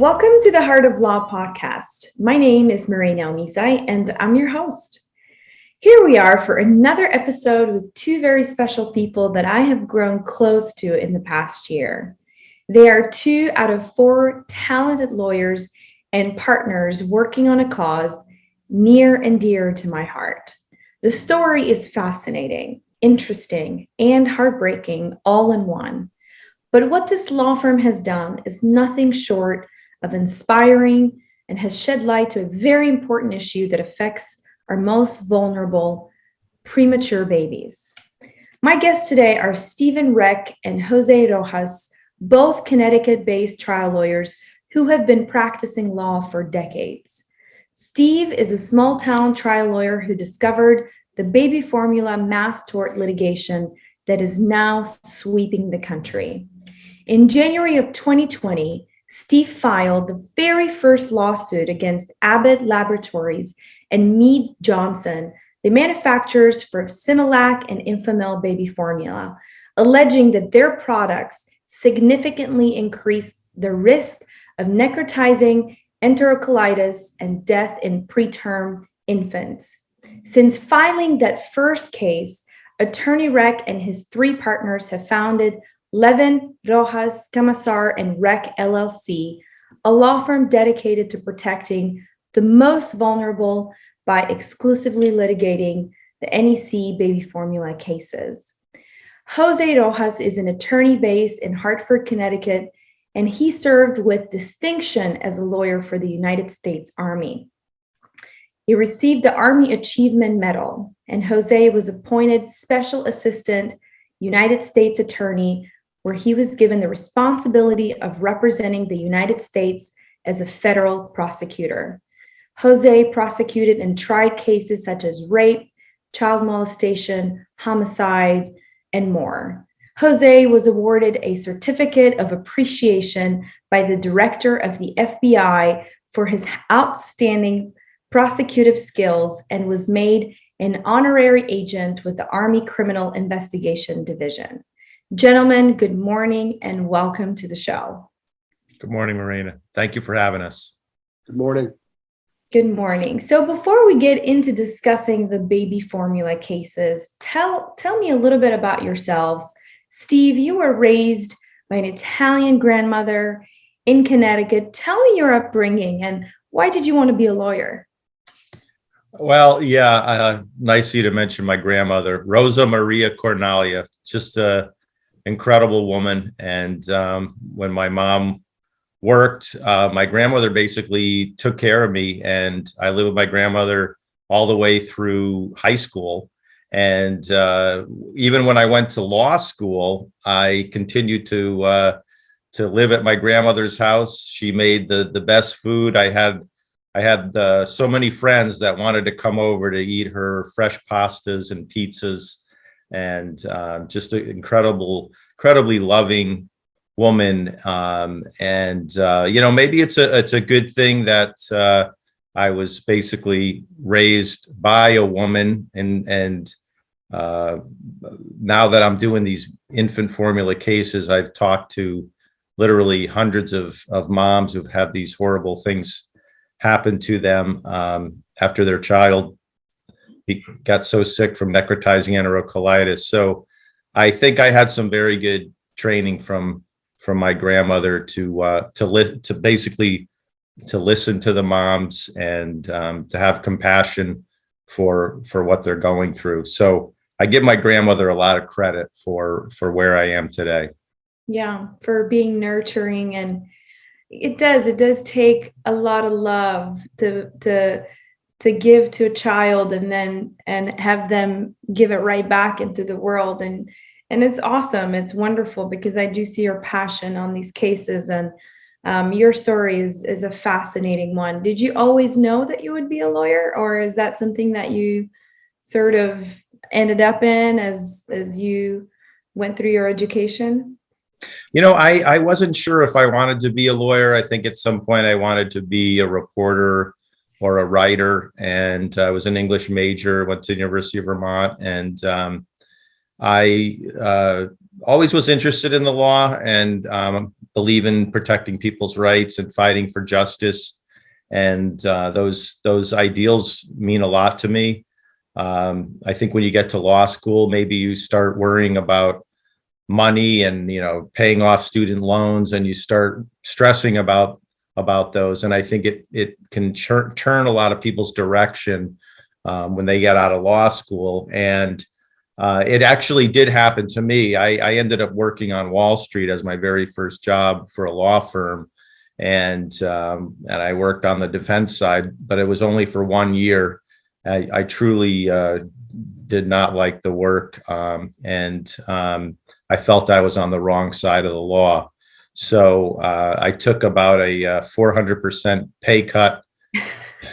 Welcome to the Heart of Law podcast. My name is Mirena Umizaj, and I'm your host. Here we are for another episode with two very special people that I have grown close to in the past year. They are 2 out of 4 talented lawyers and partners working on a cause near and dear to my heart. The story is fascinating, interesting, and heartbreaking all in one. But what this law firm has done is nothing short of inspiring and has shed light to a very important issue that affects our most vulnerable premature babies. My guests today are Stephen Reck and Jose Rojas, both Connecticut-based trial lawyers who have been practicing law for decades. Steve is a small-town trial lawyer who discovered the baby formula mass tort litigation that is now sweeping the country. In January of 2020, Steve filed the very first lawsuit against Abbott Laboratories and Mead Johnson, the manufacturers for Similac and Enfamil baby formula, alleging that their products significantly increased the risk of necrotizing enterocolitis and death in preterm infants. Since filing that first case, Attorney Reck and his 3 partners have founded Levin, Rojas, Camassar, and Reck LLC, a law firm dedicated to protecting the most vulnerable by exclusively litigating the NEC baby formula cases. Jose Rojas is an attorney based in Hartford, Connecticut, and he served with distinction as a lawyer for the United States Army. He received the Army Achievement Medal, and Jose was appointed Special Assistant United States Attorney, where he was given the responsibility of representing the United States as a federal prosecutor. Jose prosecuted and tried cases such as rape, child molestation, homicide, and more. Jose was awarded a certificate of appreciation by the director of the FBI for his outstanding prosecutive skills and was made an honorary agent with the Army Criminal Investigation Division. Gentlemen, good morning and welcome to the show. Good morning, Mirena. Thank you for having us. Good morning. Good morning. So before we get into discussing the baby formula cases, tell me a little bit about yourselves. Steve, you were raised by an Italian grandmother in Connecticut. Tell me your upbringing and why did you want to be a lawyer? Well, nice of you to mention my grandmother, Rosa Maria Cornaglia, just a incredible woman. And when my mom worked, my grandmother basically took care of me, and I lived with my grandmother all the way through high school. And even when I went to law school, I continued to live at my grandmother's house. She made the best food. I had so many friends that wanted to come over to eat her fresh pastas and pizzas, and just an incredibly loving woman. Maybe it's a good thing that I was basically raised by a woman, and now that I'm doing these infant formula cases, I've talked to literally hundreds of moms who've had these horrible things happen to them after their child got so sick from necrotizing enterocolitis. So I think I had some very good training from my grandmother to basically listen to the moms and to have compassion for what they're going through. So I give my grandmother a lot of credit for where I am today. Yeah, for being nurturing, and it does take a lot of love to give to a child and have them give it right back into the world. And it's awesome. It's wonderful because I do see your passion on these cases, and your story is a fascinating one. Did you always know that you would be a lawyer, or is that something that you sort of ended up in as you went through your education? I wasn't sure if I wanted to be a lawyer. I think at some point I wanted to be a reporter or a writer, and I was an English major, went to the University of Vermont, and I always was interested in the law, and believe in protecting people's rights and fighting for justice. And those ideals mean a lot to me. I think when you get to law school, maybe you start worrying about money and, paying off student loans, and you start stressing about those. And I think it can turn a lot of people's direction when they get out of law school. And it actually did happen to me. I ended up working on Wall Street as my very first job for a law firm. And I worked on the defense side, but it was only for 1 year. I truly did not like the work, and I felt I was on the wrong side of the law. So I took about a 400% pay cut,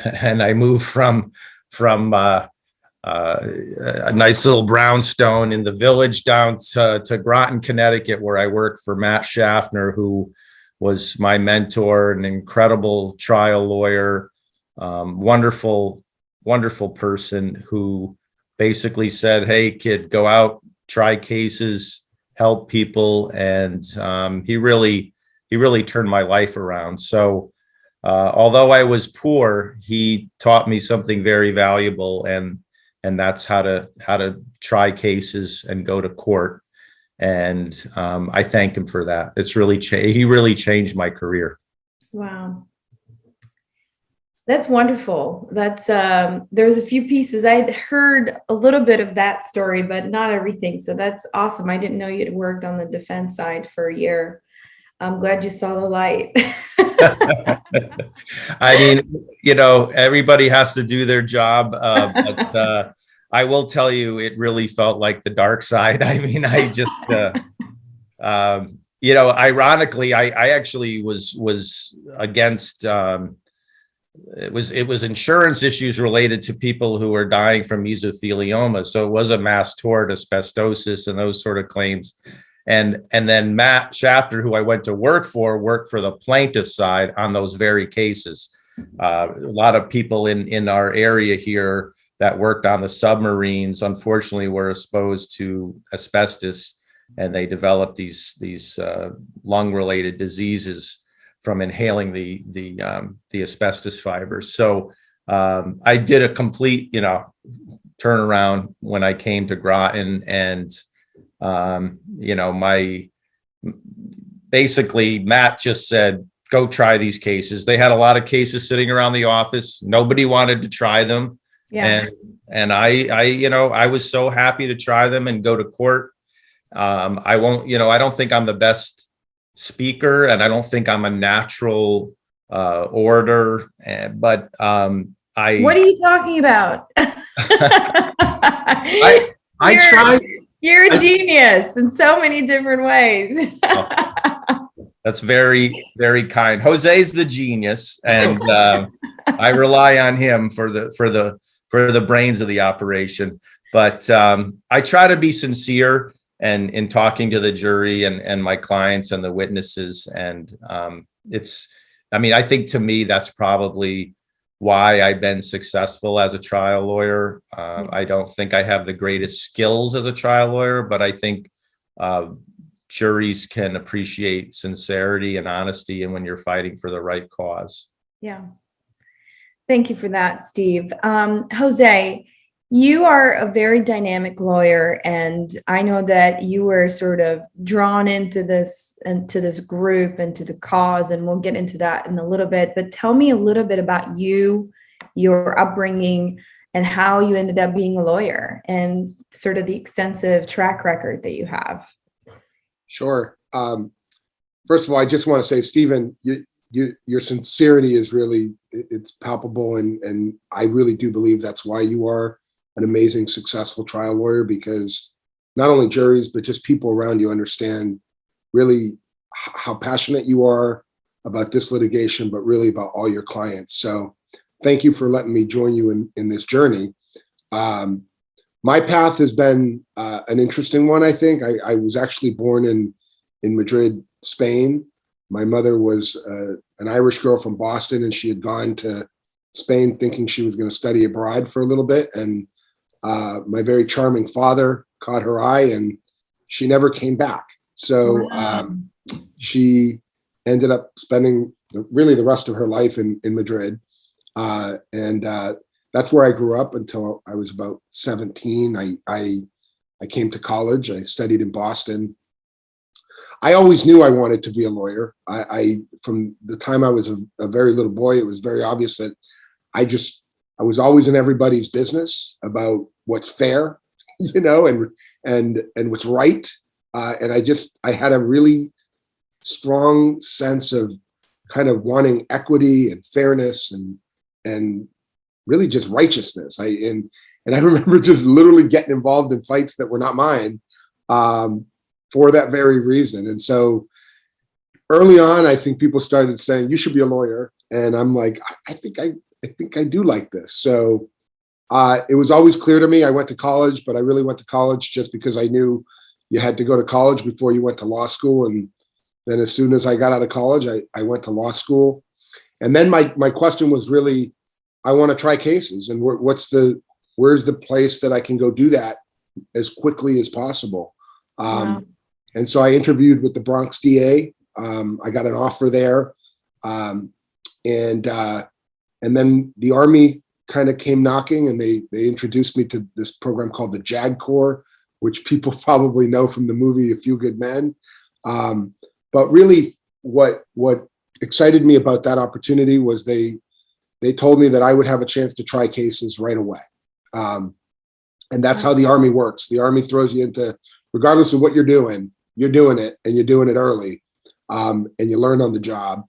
and I moved from a nice little brownstone in the Village down to Groton, Connecticut, where I worked for Matt Shafner, who was my mentor, an incredible trial lawyer, wonderful person who basically said, "Hey, kid, go out, try cases, help people." And he really turned my life around. So although I was poor, he taught me something very valuable, and that's how to try cases and go to court. And I thank him for that. He really changed my career. Wow. That's wonderful. That's there's a few pieces. I'd heard a little bit of that story, but not everything. So that's awesome. I didn't know you had worked on the defense side for a year. I'm glad you saw the light. I mean, everybody has to do their job, but I will tell you, it really felt like the dark side. I mean, I just, ironically, I actually was against. It was insurance issues related to people who were dying from mesothelioma. So it was a mass tort, asbestosis, and those sort of claims. And then Matt Shafter, who I went to work for the plaintiff side on those very cases. A lot of people in our area here that worked on the submarines, unfortunately, were exposed to asbestos, and they developed these lung-related diseases from inhaling the asbestos fibers. So I did a complete, turnaround when I came to Groton, and basically Matt just said, "Go try these cases." They had a lot of cases sitting around the office. Nobody wanted to try them. Yeah. And I was so happy to try them and go to court. I don't think I'm the best speaker, and I don't think I'm a natural orator, but what are you talking about? I tried. You're a genius in so many different ways. That's very, very kind. Jose's the genius, and I rely on him for the brains of the operation. But I try to be sincere and in talking to the jury and my clients and the witnesses. And I think to me, that's probably why I've been successful as a trial lawyer. I don't think I have the greatest skills as a trial lawyer, but I think juries can appreciate sincerity and honesty, and when you're fighting for the right cause. Yeah. Thank you for that, Steve. Jose, you are a very dynamic lawyer, and I know that you were sort of drawn into this group and to the cause, and we'll get into that in a little bit. But tell me a little bit about you, your upbringing, and how you ended up being a lawyer, and sort of the extensive track record that you have. Sure. First of all, I just want to say, Stephen, your sincerity is really, it's palpable, and I really do believe that's why you are an amazing, successful trial lawyer, because not only juries, but just people around you understand really how passionate you are about this litigation, but really about all your clients. So thank you for letting me join you in this journey. My path has been an interesting one, I think. I was actually born in Madrid, Spain. My mother was an Irish girl from Boston, and she had gone to Spain thinking she was going to study abroad for a little bit. And my very charming father caught her eye, and she never came back. So she ended up spending really the rest of her life in Madrid. And that's where I grew up until I was about 17. I came to college. I studied in Boston. I always knew I wanted to be a lawyer. I from the time I was a very little boy, it was very obvious that I was always in everybody's business about what's fair, you know, and what's right. And I had a really strong sense of kind of wanting equity and fairness and really just righteousness. And I remember just literally getting involved in fights that were not mine for that very reason. And so early on, I think people started saying, you should be a lawyer. And I'm like, I think I do like this. So it was always clear to me. I went to college, but I really went to college just because I knew you had to go to college before you went to law school. And then as soon as I got out of college, I went to law school. And then my question was really, I want to try cases, and where's the place that I can go do that as quickly as possible. Wow. And so I interviewed with the Bronx DA. I got an offer there. And then the Army kind of came knocking, and they introduced me to this program called the JAG Corps, which people probably know from the movie A Few Good Men. But really what excited me about that opportunity was they told me that I would have a chance to try cases right away. And that's how the Army works. The Army throws you into, regardless of what you're doing it, and you're doing it early, and you learn on the job.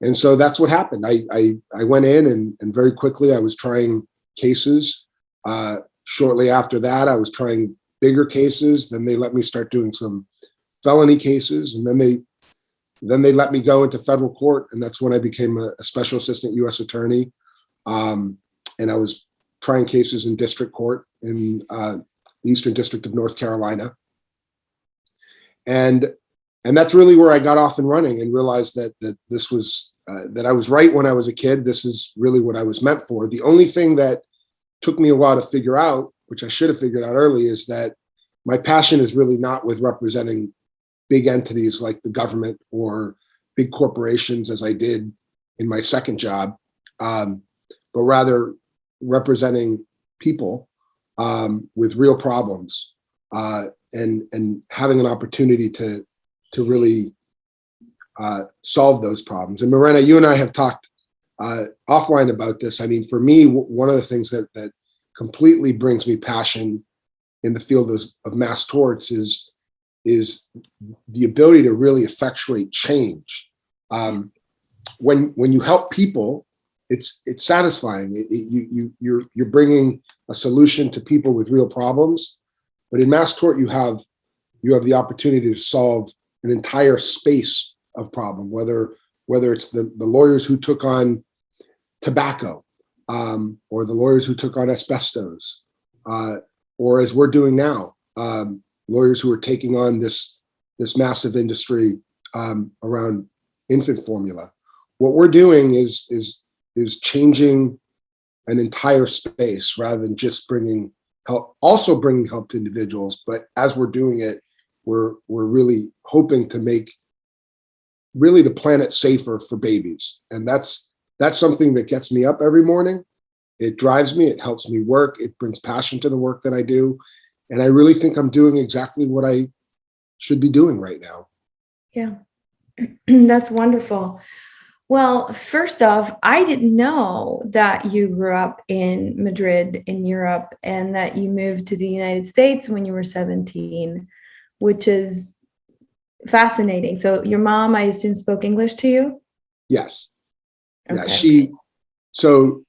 And so that's what happened. I went in and very quickly I was trying cases. Shortly after that, I was trying bigger cases. Then they let me start doing some felony cases. And then they let me go into federal court. And that's when I became a special assistant U.S. attorney. And I was trying cases in district court in the Eastern District of North Carolina. And that's really where I got off and running and realized that this was, that I was right when I was a kid. This is really what I was meant for. The only thing that took me a while to figure out, which I should have figured out early, is that my passion is really not with representing big entities like the government or big corporations as I did in my second job, but rather representing people with real problems and having an opportunity to really solve those problems. And Mirena, you and I have talked offline about this. I mean, for me, one of the things that completely brings me passion in the field of mass torts is the ability to really effectuate change. When you help people, it's satisfying. You're bringing a solution to people with real problems. But in mass tort, you have the opportunity to solve an entire space of problem, whether it's the lawyers who took on tobacco, or the lawyers who took on asbestos, or as we're doing now, lawyers who are taking on this massive industry around infant formula. What we're doing is changing an entire space rather than just bringing help, also bringing help to individuals. But as we're doing it, we're really hoping to make really the planet safer for babies. And that's something that gets me up every morning. It drives me, it helps me work, it brings passion to the work that I do. And I really think I'm doing exactly what I should be doing right now. Yeah, that's wonderful. Well, first off, I didn't know that you grew up in Madrid in Europe and that you moved to the United States when you were 17, which is fascinating. So your mom, I assume, spoke English to you? Yes. Okay. Yeah, so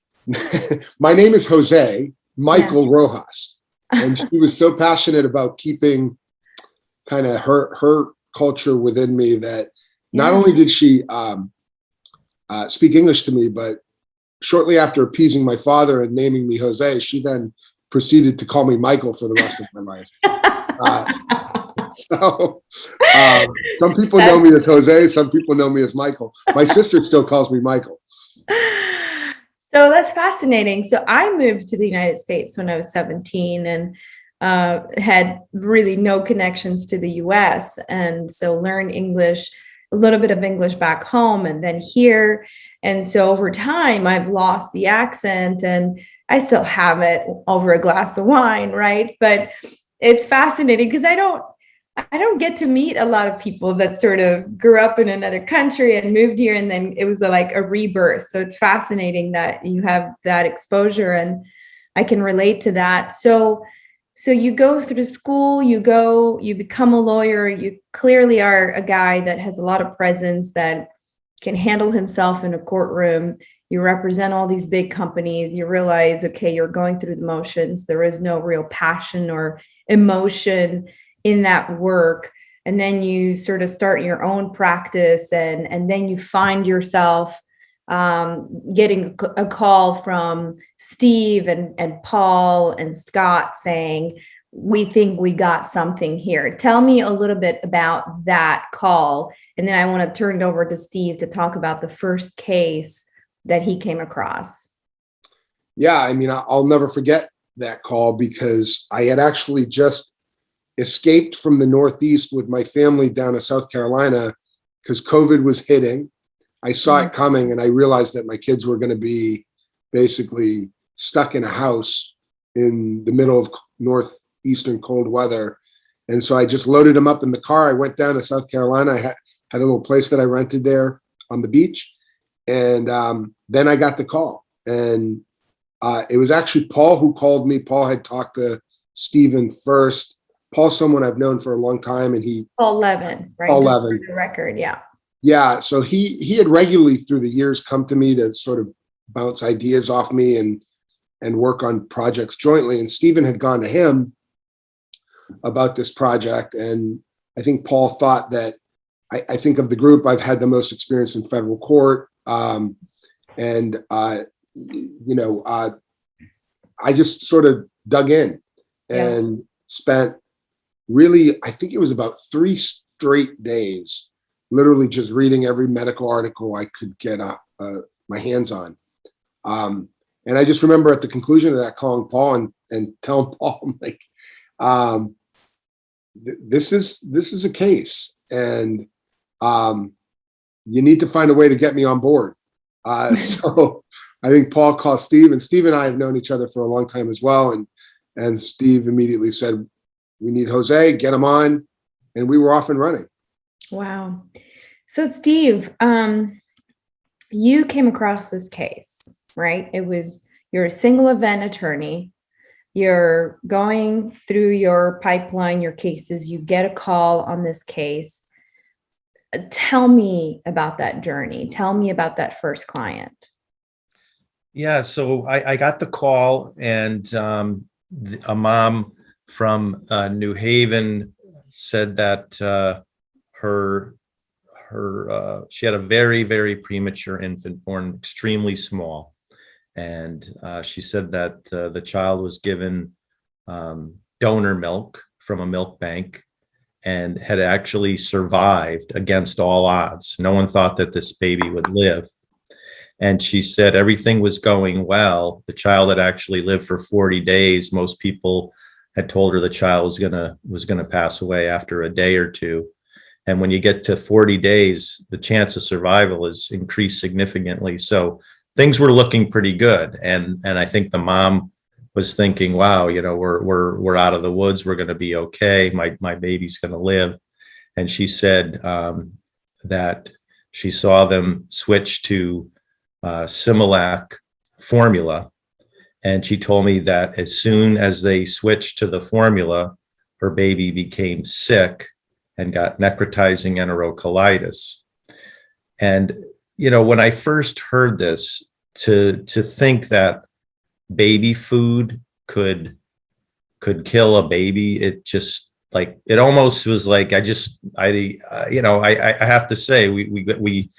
my name is Jose Michael Rojas. And she was so passionate about keeping kind of her culture within me that not only did she speak English to me, but shortly after appeasing my father and naming me Jose, she then proceeded to call me Michael for the rest of my life. So some people know me as Jose, some people know me as Michael. My sister still calls me Michael. So that's fascinating. So I moved to the United States when I was 17 and had really no connections to the US. And so learned English a little bit of English back home and then here. And so over time, I've lost the accent, and I still have it over a glass of wine, right? But it's fascinating because I don't get to meet a lot of people that sort of grew up in another country and moved here, and then it was like a rebirth. So it's fascinating that you have that exposure, and I can relate to that. So you go through school, you become a lawyer. You clearly are a guy that has a lot of presence, that can handle himself in a courtroom. You represent all these big companies. You realize, okay, you're going through the motions. There is no real passion or emotion in that work. And then you sort of start your own practice, and then you find yourself getting a call from Steve and Paul and Scott saying, we think we got something here. Tell me a little bit about that call. And then I want to turn it over to Steve to talk about the first case that he came across. Yeah, I mean, I'll never forget that call, because I had actually just escaped from the Northeast with my family down to South Carolina because COVID was hitting. I saw it coming, and I realized that my kids were going to be basically stuck in a house in the middle of northeastern cold weather. And so I just loaded them up in the car. I went down to South Carolina. I had a little place that I rented there on the beach. And then I got the call. And it was actually Paul who called me. Paul had talked to Stephen first. Paul's someone I've known for a long time, and Paul Levin, right? Paul Just Levin. for the record, yeah. Yeah, so he had regularly through the years come to me to sort of bounce ideas off me and work on projects jointly. And Stephen had gone to him about this project, and I think Paul thought that I think of the group, I've had the most experience in federal court, I just sort of dug in and spent really, I think it was about 3 straight days, literally just reading every medical article I could get my hands on. And I just remember at the conclusion of that calling Paul and telling Paul, I'm like, this is a case, and you need to find a way to get me on board. So I think Paul called Steve, and Steve and I have known each other for a long time as well. And Steve immediately said, we need Jose, get him on. And we were off and running. Wow. So Steve, you came across this case, right? You're a single event attorney. You're going through your pipeline, your cases, you get a call on this case. Tell me about that journey. Tell me about that first client. Yeah, so I got the call, and a mom from New Haven said that she had a very, very premature infant born extremely small. And she said that the child was given donor milk from a milk bank and had actually survived against all odds. No one thought that this baby would live. And she said everything was going well. The child had actually lived for 40 days. Most people had told her the child was gonna pass away after a day or two. And when you get to 40 days, the chance of survival is increased significantly. So things were looking pretty good. And I think the mom was thinking, wow, we're out of the woods. We're going to be okay. My baby's going to live. And she said that she saw them switch to Similac formula. And she told me that as soon as they switched to the formula, her baby became sick and got necrotizing enterocolitis. And, when I first heard this, to think that baby food could kill a baby, it just it almost was like, I have to say, we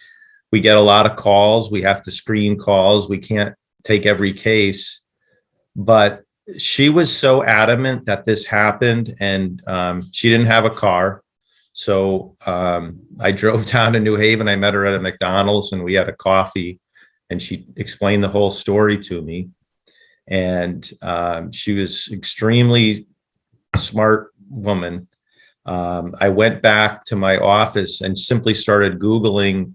get a lot of calls. We have to screen calls. We can't take every case, but she was so adamant that this happened, and she didn't have a car. So I drove down to New Haven. I met her at a McDonald's, and we had a coffee, and she explained the whole story to me. And she was extremely smart woman. I went back to my office and simply started Googling,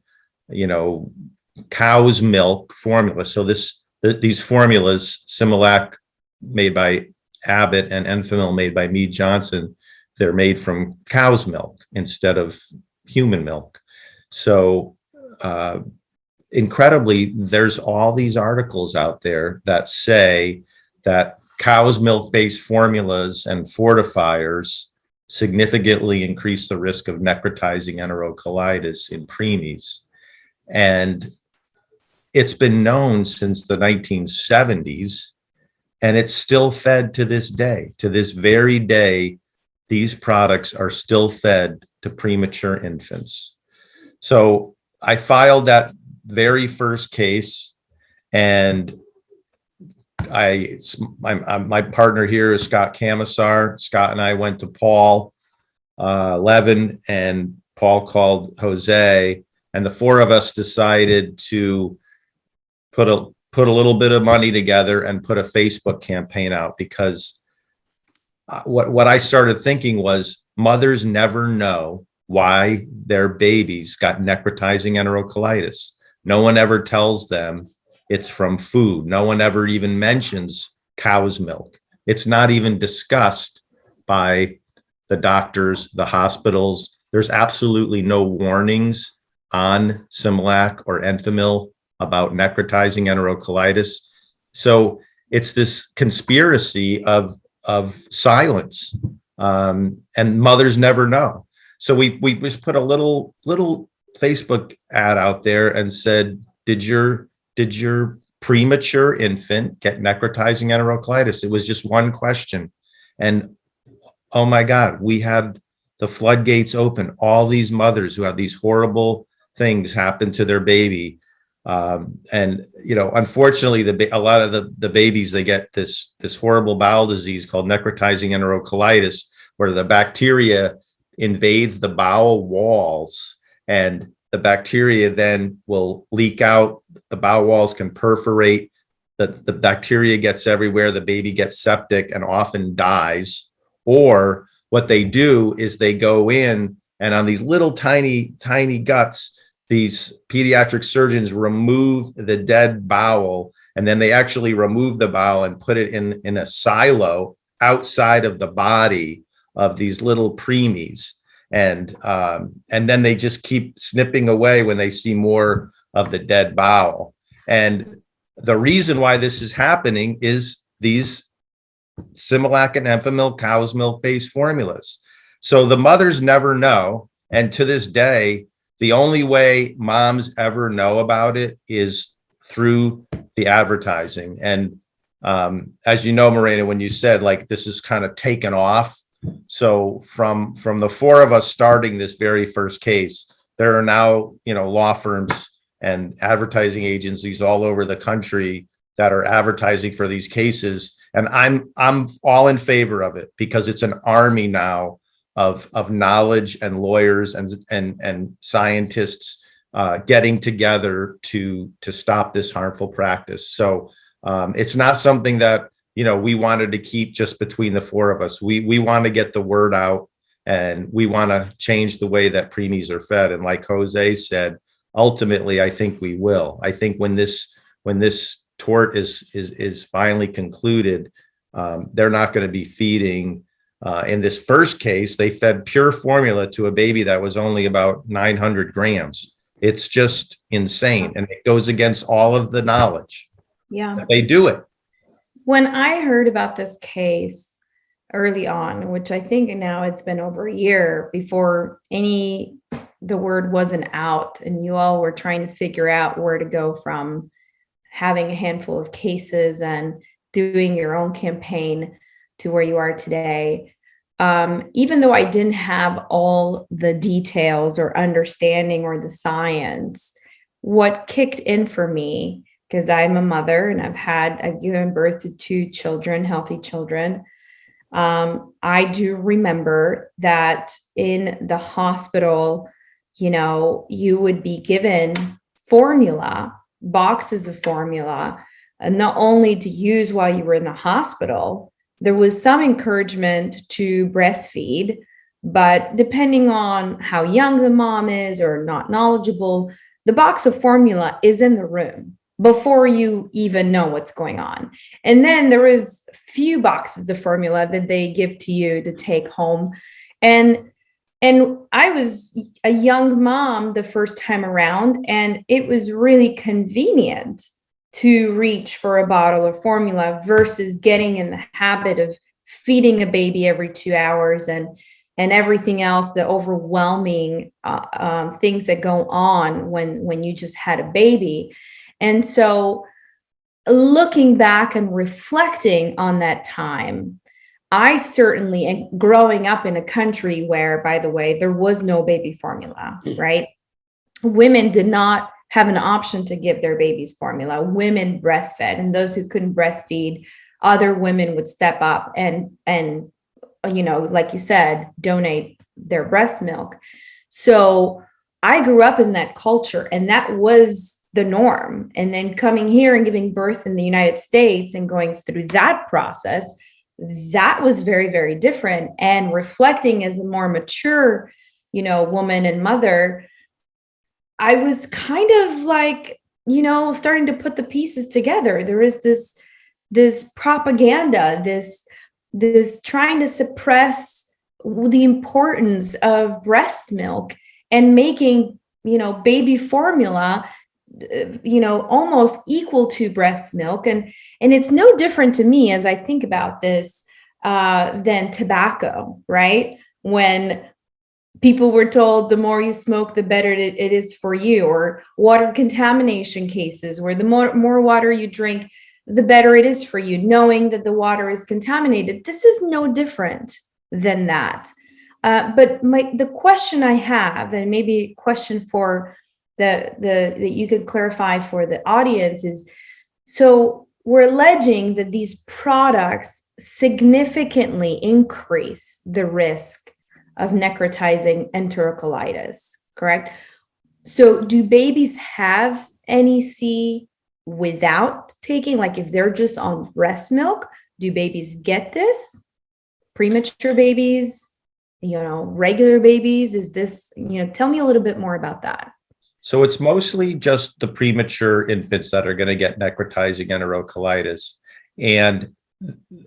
cow's milk formula. So these formulas, Similac made by Abbott and Enfamil made by Mead Johnson, they're made from cow's milk instead of human milk. So incredibly, there's all these articles out there that say that cow's milk-based formulas and fortifiers significantly increase the risk of necrotizing enterocolitis in preemies. And it's been known since the 1970s, and it's still fed to this day. To this very day, these products are still fed to premature infants. So I filed that very first case, and my partner here is Scott Camassar. Scott and I went to Paul Levin, and Paul called Jose, and the four of us decided to put a little bit of money together and put a Facebook campaign out, because what I started thinking was mothers never know why their babies got necrotizing enterocolitis. No one ever tells them it's from food. No one ever even mentions cow's milk. It's not even discussed by the doctors, the hospitals. There's absolutely no warnings on Similac or Enfamil about necrotizing enterocolitis. So it's this conspiracy of silence, and mothers never know. So we just put a little Facebook ad out there and said, did your premature infant get necrotizing enterocolitis? It was just one question. And oh my God, we had the floodgates open. All these mothers who have these horrible things happen to their baby. And unfortunately, a lot of the babies, they get this horrible bowel disease called necrotizing enterocolitis, where the bacteria invades the bowel walls, and the bacteria then will leak out. The bowel walls can perforate. The bacteria gets everywhere. The baby gets septic and often dies. Or what they do is they go in, and on these little tiny guts, these pediatric surgeons remove the dead bowel, and then they actually remove the bowel and put it in a silo outside of the body of these little preemies. And then they just keep snipping away when they see more of the dead bowel. And the reason why this is happening is these Similac and Enfamil cow's milk-based formulas. So the mothers never know. And to this day, the only way moms ever know about it is through the advertising. And as you know, Mirena, when you said this is kind of taken off. So from the four of us starting this very first case, there are now, law firms and advertising agencies all over the country that are advertising for these cases. And I'm all in favor of it, because it's an army now of knowledge and lawyers and scientists getting together to stop this harmful practice. So it's not something that we wanted to keep just between the four of us. We want to get the word out, and we want to change the way that preemies are fed. And like Jose said, ultimately, I think we will. I think when this tort is finally concluded, they're not going to be feeding. In this first case, they fed pure formula to a baby that was only about 900 grams. It's just insane, and it goes against all of the knowledge. Yeah, they do it. When I heard about this case early on, which I think now it's been over a year before the word wasn't out, and you all were trying to figure out where to go from having a handful of cases and doing your own campaign to where you are today. Even though I didn't have all the details or understanding or the science, what kicked in for me, because I'm a mother and I've given birth to 2 children, healthy children. I do remember that in the hospital, you would be given formula, boxes of formula, and not only to use while you were in the hospital. There was some encouragement to breastfeed, But depending on how young the mom is or not knowledgeable, the box of formula is in the room before you even know what's going on. And then there is few boxes of formula that they give to you to take home. And I was a young mom the first time around, and it was really convenient to reach for a bottle of formula versus getting in the habit of feeding a baby every 2 hours and everything else, the overwhelming things that go on when you just had a baby. And so looking back and reflecting on that time, I certainly, and growing up in a country where, by the way, there was no baby formula, right? Women did not have an option to give their babies formula. Women breastfed, and those who couldn't breastfeed, other women would step up and like you said, donate their breast milk. So I grew up in that culture, and that was the norm. And then coming here and giving birth in the United States and going through that process, that was very, very different. And reflecting as a more mature, woman and mother, I was kind of like, starting to put the pieces together. There is this propaganda, this trying to suppress the importance of breast milk and making, baby formula, almost equal to breast milk. And it's no different to me as I think about this than tobacco, right? When people were told the more you smoke, the better it is for you, or water contamination cases where the more water you drink, the better it is for you, knowing that the water is contaminated. This is no different than that. But the question I have, and maybe a question for that you could clarify for the audience, is, so we're alleging that these products significantly increase the risk of necrotizing enterocolitis, correct? So do babies have NEC without taking, like if they're just on breast milk, do babies get this? Premature babies, regular babies, is this, tell me a little bit more about that. So it's mostly just the premature infants that are going to get necrotizing enterocolitis. And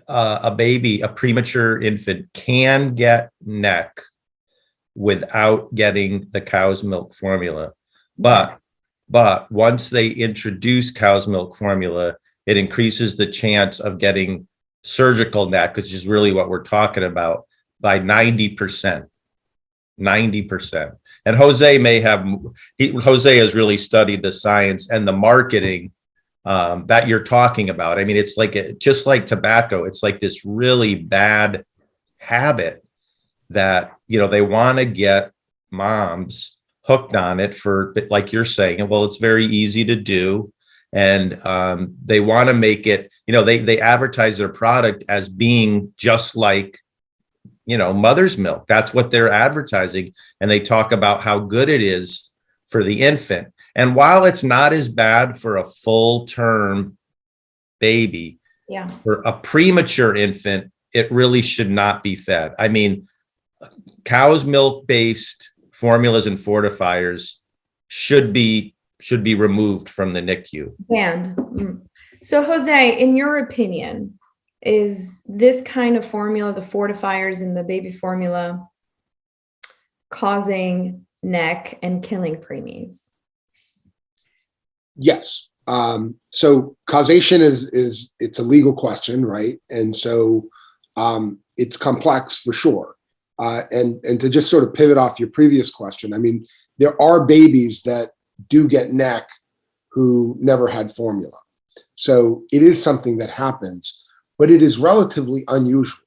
a premature infant can get NEC without getting the cow's milk formula. But once they introduce cow's milk formula, it increases the chance of getting surgical NEC, which is really what we're talking about, by 90%. 90%. And Jose has really studied the science and the marketing that you're talking about. I mean, it's like just like tobacco, it's like this really bad habit that, they want to get moms hooked on it for, like you're saying, well, it's very easy to do. And they want to make it, they advertise their product as being just like, mother's milk. That's what they're advertising. And they talk about how good it is for the infant. And while it's not as bad for a full term baby, for a premature infant, it really should not be fed. I mean, cow's milk based formulas and fortifiers should be removed from the NICU. And so Jose, in your opinion, is this kind of formula, the fortifiers in the baby formula, causing NEC and killing preemies? Yes. So causation is it's a legal question, right? And so it's complex for sure. And to just sort of pivot off your previous question, I mean, there are babies that do get NEC who never had formula. So it is something that happens, but it is relatively unusual.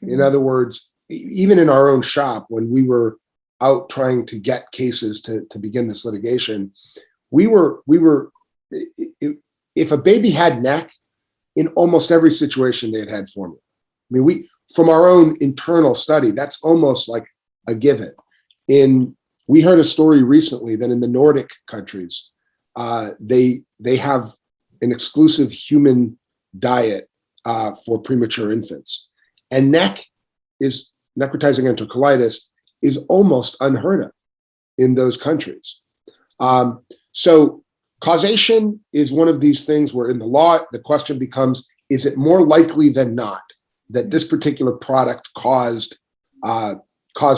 In other words, even in our own shop, when we were out trying to get cases to begin this litigation, we were if a baby had NEC, in almost every situation they had formula. I mean, from our own internal study, that's almost like a given. We heard a story recently that in the Nordic countries, they have an exclusive human diet for premature infants, and NEC is necrotizing enterocolitis is almost unheard of in those countries. So causation is one of these things where in the law, the question becomes, is it more likely than not that this particular product caused a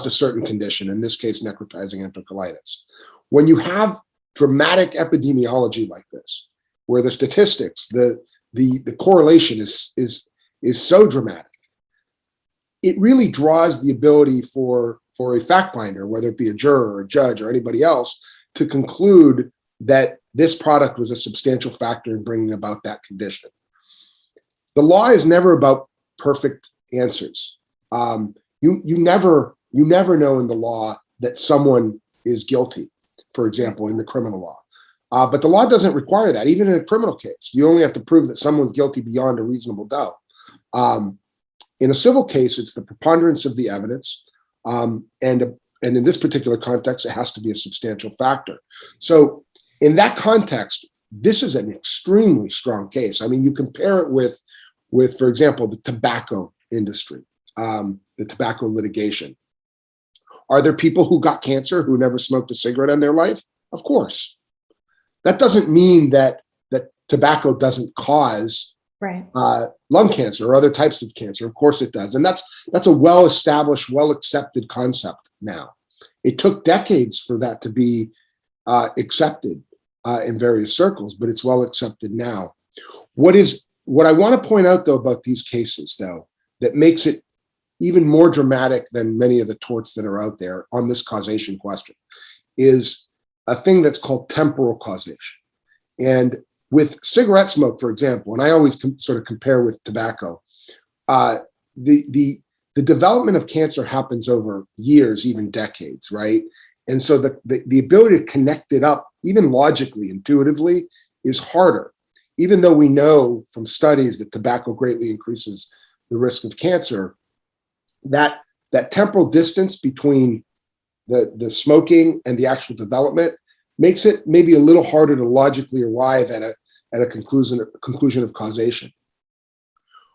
certain condition, in this case, necrotizing enterocolitis? When you have dramatic epidemiology like this, where the statistics, the correlation is so dramatic, it really draws the ability for a fact finder, whether it be a juror or a judge or anybody else, to conclude that this product was a substantial factor in bringing about that condition. The law is never about perfect answers. You never know in the law that someone is guilty, for example, in the criminal law. But the law doesn't require that. Even in a criminal case, you only have to prove that someone's guilty beyond a reasonable doubt. In a civil case, it's the preponderance of the evidence, and in this particular context, it has to be a substantial factor. So in that context, this is an extremely strong case. I mean, you compare it with, for example, the tobacco industry, the tobacco litigation. Are there people who got cancer who never smoked a cigarette in their life? Of course. That doesn't mean that tobacco doesn't cause lung cancer or other types of cancer. Of course it does. And that's a well-established, well-accepted concept now. It took decades for that to be accepted in various circles, but it's well accepted now. What I want to point out, though, about these cases, though, that makes it even more dramatic than many of the torts that are out there on this causation question is a thing that's called temporal causation. And with cigarette smoke, for example, and I always sort of compare with tobacco, the development of cancer happens over years, even decades, right? And so the ability to connect it up, even logically, intuitively, is harder. Even though we know from studies that tobacco greatly increases the risk of cancer, that temporal distance between the smoking and the actual development makes it maybe a little harder to logically arrive at a conclusion of causation.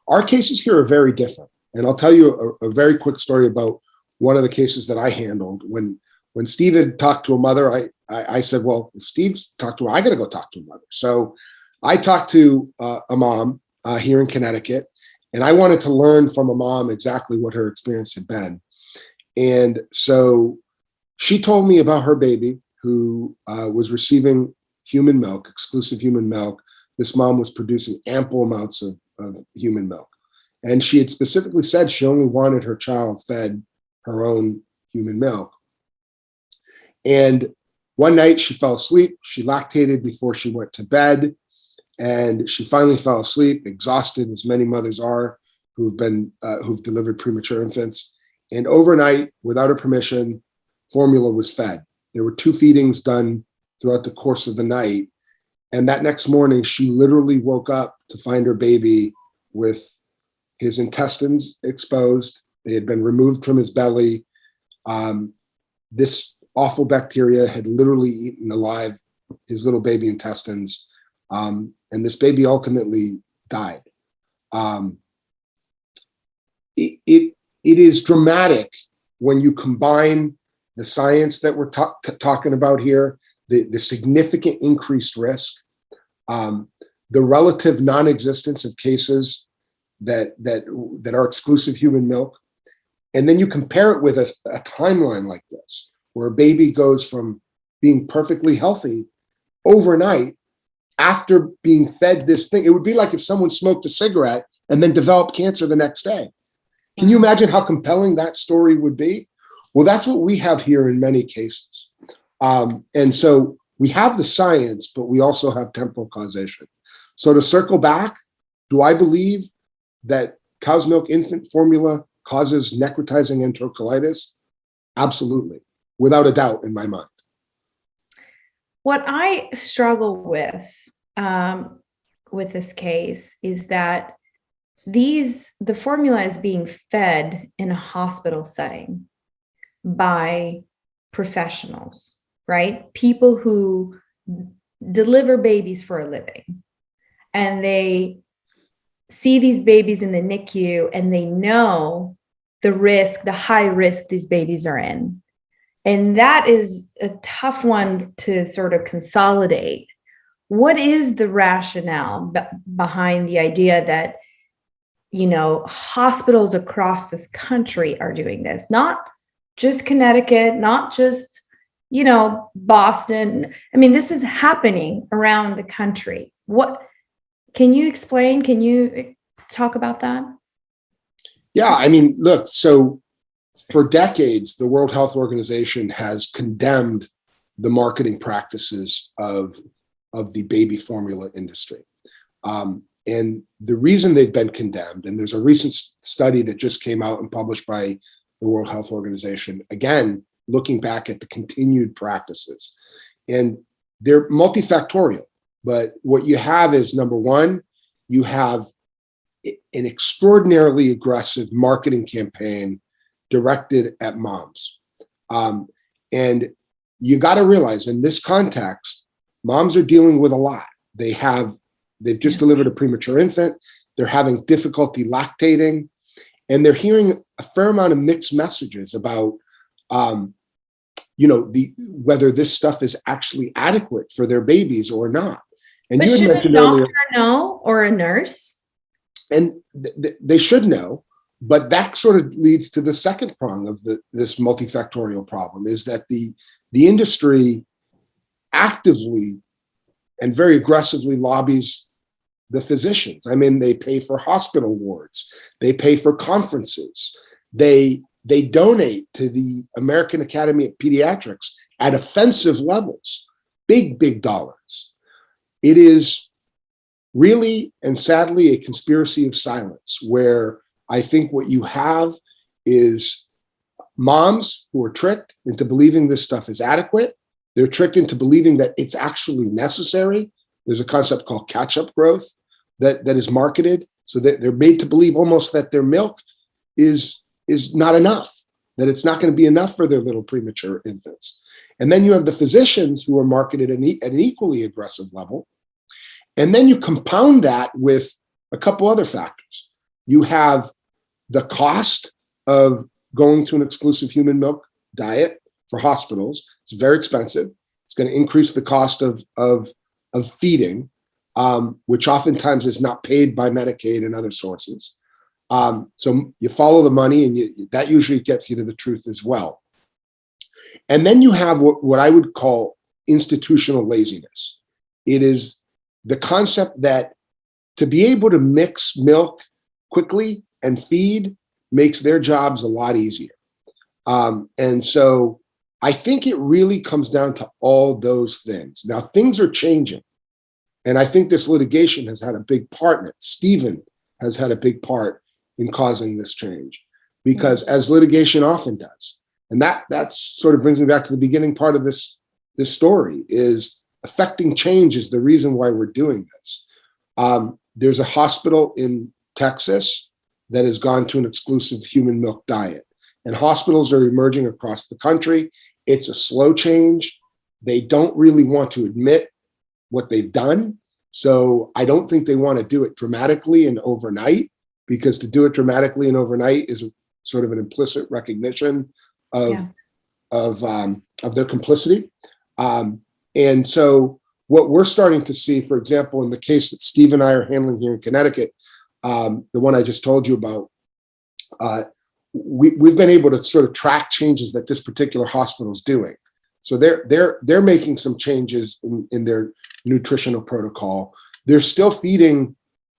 Our cases here are very different. And I'll tell you a very quick story about one of the cases that I handled. When Steve had talked to a mother, I said, well, if Steve's talked to her, I got to go talk to a mother. So I talked to a mom here in Connecticut, and I wanted to learn from a mom exactly what her experience had been. And so she told me about her baby who was receiving human milk, exclusive human milk. This mom was producing ample amounts of human milk. And she had specifically said she only wanted her child fed her own human milk. And one night she fell asleep. She lactated before she went to bed. And she finally fell asleep, exhausted, as many mothers are who've delivered premature infants. And overnight, without her permission, formula was fed. There were 2 feedings done throughout the course of the night. And that next morning, she literally woke up to find her baby with his intestines exposed. They had been removed from his belly. This awful bacteria had literally eaten alive his little baby intestines. And this baby ultimately died. It is dramatic when you combine the science that we're talking about here, the significant increased risk, the relative non-existence of cases that are exclusive human milk, and then you compare it with a timeline like this, where a baby goes from being perfectly healthy overnight after being fed this thing. It would be like if someone smoked a cigarette and then developed cancer the next day. Can you imagine how compelling that story would be? Well, that's what we have here in many cases. And so we have the science, but we also have temporal causation. So to circle back, do I believe that cow's milk infant formula causes necrotizing enterocolitis? Absolutely, without a doubt in my mind. What I struggle with this case is that the formula is being fed in a hospital setting by professionals, right? People who deliver babies for a living. And they see these babies in the NICU and they know the risk, the high risk these babies are in. And that is a tough one to sort of consolidate. What is the rationale behind the idea that, hospitals across this country are doing this? Not just Connecticut, not just, Boston. I mean, this is happening around the country. What can you explain? Can you talk about that? Yeah, I mean, look, so for decades, the World Health Organization has condemned the marketing practices of the baby formula industry. And the reason they've been condemned, and there's a recent study that just came out and published by the World Health Organization, again, looking back at the continued practices. And they're multifactorial, but what you have is, number one, you have an extraordinarily aggressive marketing campaign directed at moms. And you got to realize, in this context, moms are dealing with a lot. They've just delivered a premature infant. They're having difficulty lactating, and they're hearing a fair amount of mixed messages about, whether this stuff is actually adequate for their babies or not. And but you had should mentioned a doctor earlier, know, or a nurse? and they should know, but that sort of leads to the second prong of this multifactorial problem, is that the industry actively and very aggressively lobbies the physicians. I mean, they pay for hospital wards, they pay for conferences, they donate to the American Academy of Pediatrics at offensive levels, big dollars. It is really and sadly a conspiracy of silence, where I think what you have is moms who are tricked into believing this stuff is adequate. They're tricked into believing that it's actually necessary. There's a concept called catch-up growth that is marketed, so that they're made to believe almost that their milk is not enough, that it's not going to be enough for their little premature infants. And then you have the physicians who are marketed at an equally aggressive level. And then you compound that with a couple other factors. You have the cost of going to an exclusive human milk diet for hospitals. It's very expensive. It's going to increase the cost of feeding, which oftentimes is not paid by Medicaid and other sources. So you follow the money, and that usually gets you to the truth as well. And then you have what I would call institutional laziness. It is the concept that to be able to mix milk quickly and feed makes their jobs a lot easier. And so I think it really comes down to all those things. Now, things are changing. And I think this litigation has had a big part in it. Stephen has had a big part in causing this change, because as litigation often does, and that sort of brings me back to the beginning part of this story, is affecting change is the reason why we're doing this. There's a hospital in Texas that has gone to an exclusive human milk diet, and hospitals are emerging across the country. It's a slow change. They don't really want to admit what they've done. So I don't think they want to do it dramatically and overnight, because to do it dramatically and overnight is sort of an implicit recognition of their complicity. And so what we're starting to see, for example, in the case that Steve and I are handling here in Connecticut, the one I just told you about, we've been able to sort of track changes that this particular hospital is doing. So they're making some changes in their nutritional protocol. They're still feeding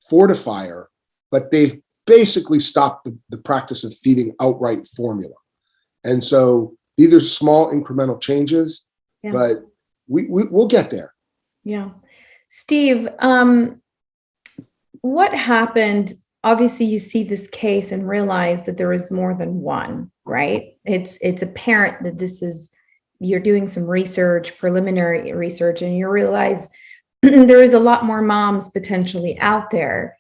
fortifier, but they've basically stopped the practice of feeding outright formula. And so these are small incremental changes, but we'll get there. Yeah. Steve, what happened? Obviously, you see this case and realize that there is more than one, right? It's apparent that you're doing some research, preliminary research, and you realize there is a lot more moms potentially out there.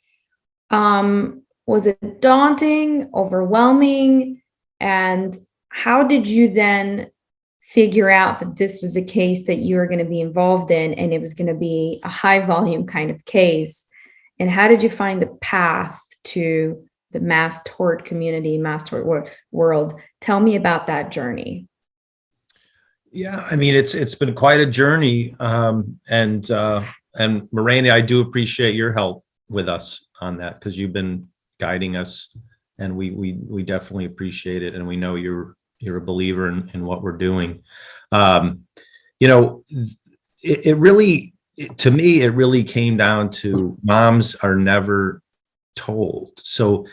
Was it daunting, overwhelming? And how did you then figure out that this was a case that you were going to be involved in, and it was going to be a high volume kind of case? And how did you find the path to the mass tort community, mass tort world. Tell me about that journey. Yeah, I mean, it's been quite a journey. And Mirena, I do appreciate your help with us on that, because you've been guiding us, and we definitely appreciate it. And we know you're a believer in what we're doing. You know, it really, to me, it really came down to moms are never told. So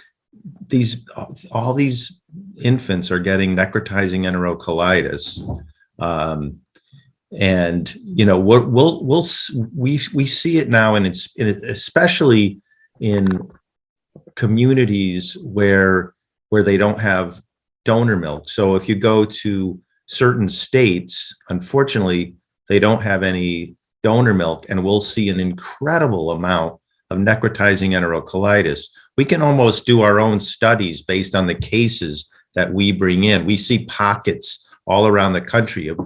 all these infants are getting necrotizing enterocolitis. And you know, we see it now, and it's especially in communities where they don't have donor milk. So if you go to certain states, unfortunately, they don't have any donor milk, and we'll see an incredible amount of necrotizing enterocolitis. We can almost do our own studies based on the cases that we bring in. We see pockets all around the country of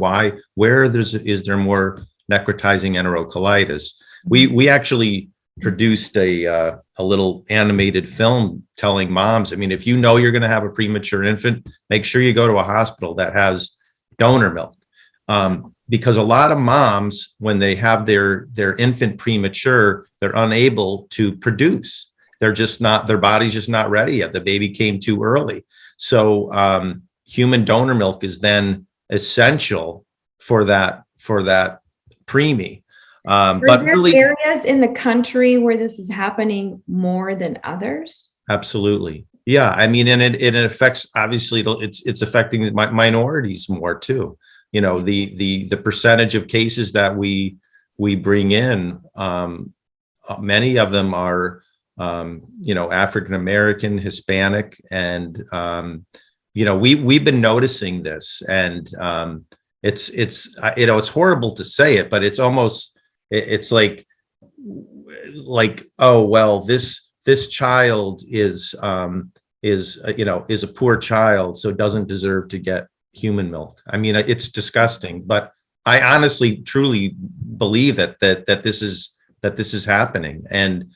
where is there more necrotizing enterocolitis. We actually produced a little animated film telling moms, I mean, if you know you're going to have a premature infant, make sure you go to a hospital that has donor milk. Because a lot of moms, when they have their infant premature, they're unable to produce. Their body's just not ready yet. The baby came too early. So human donor milk is then essential for that preemie. Are But there really, areas in the country where this is happening more than others? absolutely, yeah. I mean, and it affects, obviously, it's affecting minorities more too. You know, the percentage of cases that we bring in, many of them are you know, African American, Hispanic, and you know, we've been noticing this, and it's you know, it's horrible to say it, but it's almost, it's like, oh well, this child is you know, is a poor child, so doesn't deserve to get human milk. I mean, it's disgusting, but I honestly, truly believe that this is happening, and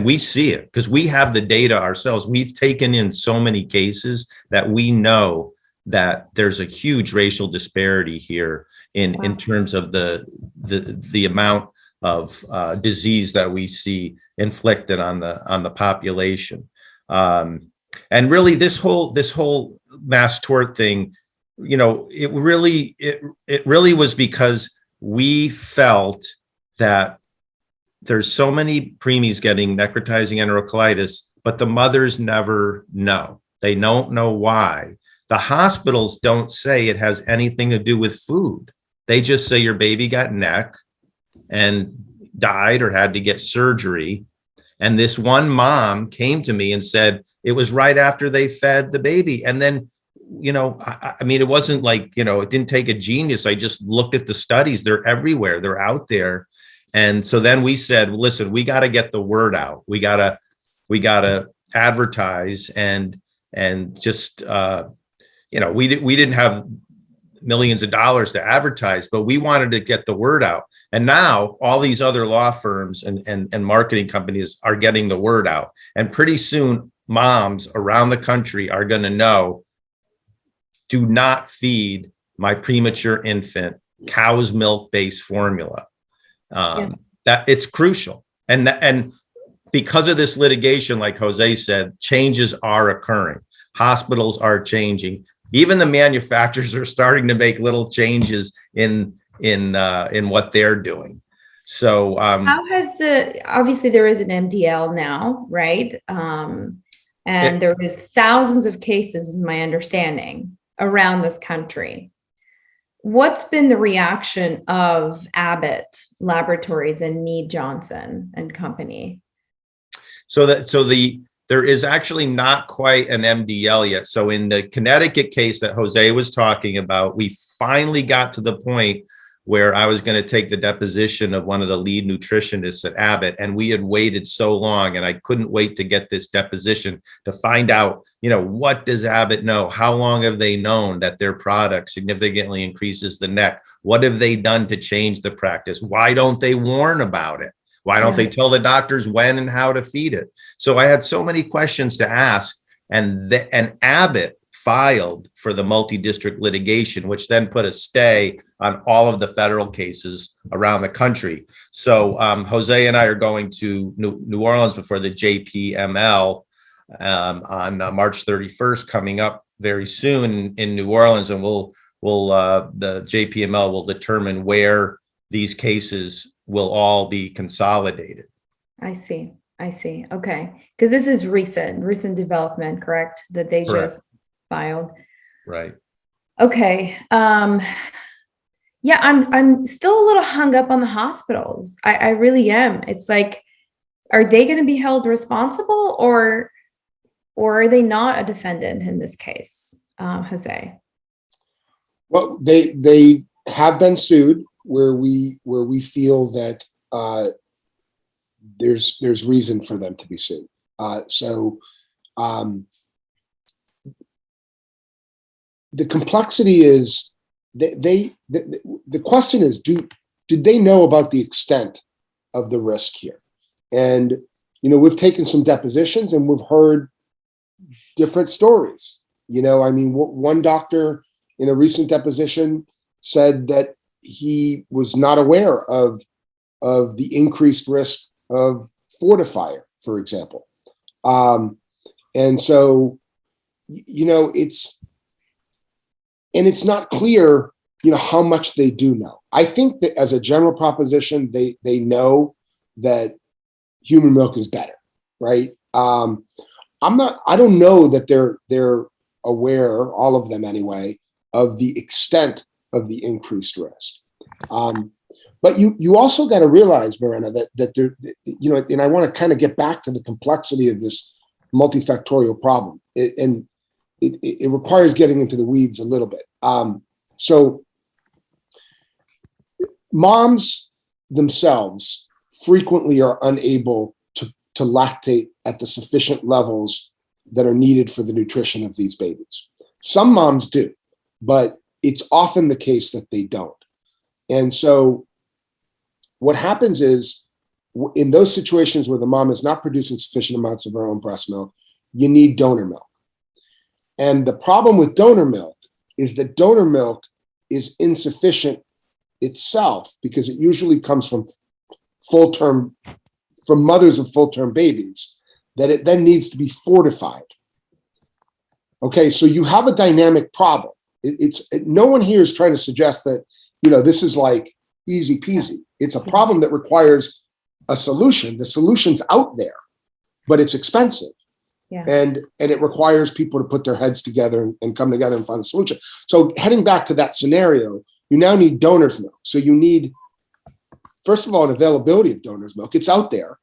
we see it because we have the data ourselves. We've taken in so many cases that we know that there's a huge racial disparity here in terms of the amount of disease that we see inflicted on the population. And really, this whole mass tort thing, you know, it really was because we felt that there's so many preemies getting necrotizing enterocolitis, but the mothers never know. They don't know why. The hospitals don't say it has anything to do with food. They just say your baby got neck and died or had to get surgery. And this one mom came to me and said it was right after they fed the baby. And then, you know, I mean, it wasn't like, you know, it didn't take a genius. I just looked at the studies. They're everywhere. They're out there. And so then we said, listen, we got to get the word out. We got to advertise and just, you know, we didn't have millions of dollars to advertise, but we wanted to get the word out. And now all these other law firms and marketing companies are getting the word out. And pretty soon moms around the country are going to know, do not feed my premature infant cow's milk based formula. That it's crucial. And because of this litigation, like Jose said, changes are occurring. Hospitals are changing. Even the manufacturers are starting to make little changes in what they're doing. So how has obviously there is an MDL now, right? And there is thousands of cases, is my understanding, around this country. What's been the reaction of Abbott, Laboratories, and Mead Johnson and Company? There is actually not quite an MDL yet. So in the Connecticut case that Jose was talking about, we finally got to the point where I was going to take the deposition of one of the lead nutritionists at Abbott. And we had waited so long, and I couldn't wait to get this deposition to find out, you know, what does Abbott know? How long have they known that their product significantly increases the neck? What have they done to change the practice? Why don't they warn about it? Why don't they Yeah. tell the doctors when and how to feed it? So I had so many questions to ask, and Abbott filed for the multi-district litigation, which then put a stay on all of the federal cases around the country. So Jose and I are going to New Orleans before the JPML on March 31st, coming up very soon in New Orleans, and the JPML will determine where these cases will all be consolidated. I see. Okay. Because this is recent development, correct? That they Correct. just filed. Right. Okay. Yeah, I'm still a little hung up on the hospitals. I really am. It's like, are they going to be held responsible, or are they not a defendant in this case, Jose? Well, they have been sued where we feel that there's reason for them to be sued. The complexity is the question is, did they know about the extent of the risk here? And we've taken some depositions and we've heard different stories. One doctor in a recent deposition said that he was not aware of the increased risk of fortifier, for example. And so, it's not clear, how much they do know. I think that as a general proposition, they know that human milk is better, right? I don't know that they're aware, all of them anyway, of the extent of the increased risk. But you also got to realize, Mirena, that there, and I want to kind of get back to the complexity of this multifactorial problem. It requires getting into the weeds a little bit. So moms themselves frequently are unable to lactate at the sufficient levels that are needed for the nutrition of these babies. Some moms do, but it's often the case that they don't. And so what happens is, in those situations where the mom is not producing sufficient amounts of her own breast milk, you need donor milk. And the problem with donor milk is that donor milk is insufficient itself because it usually comes from mothers of full-term babies, that it then needs to be fortified. Okay, so you have a dynamic problem. No one here is trying to suggest that, this is like easy peasy. It's a problem that requires a solution. The solution's out there, but it's expensive. Yeah. And it requires people to put their heads together and come together and find a solution. So heading back to that scenario, you now need donor's milk. So you need, first of all, an availability of donor's milk. It's out there.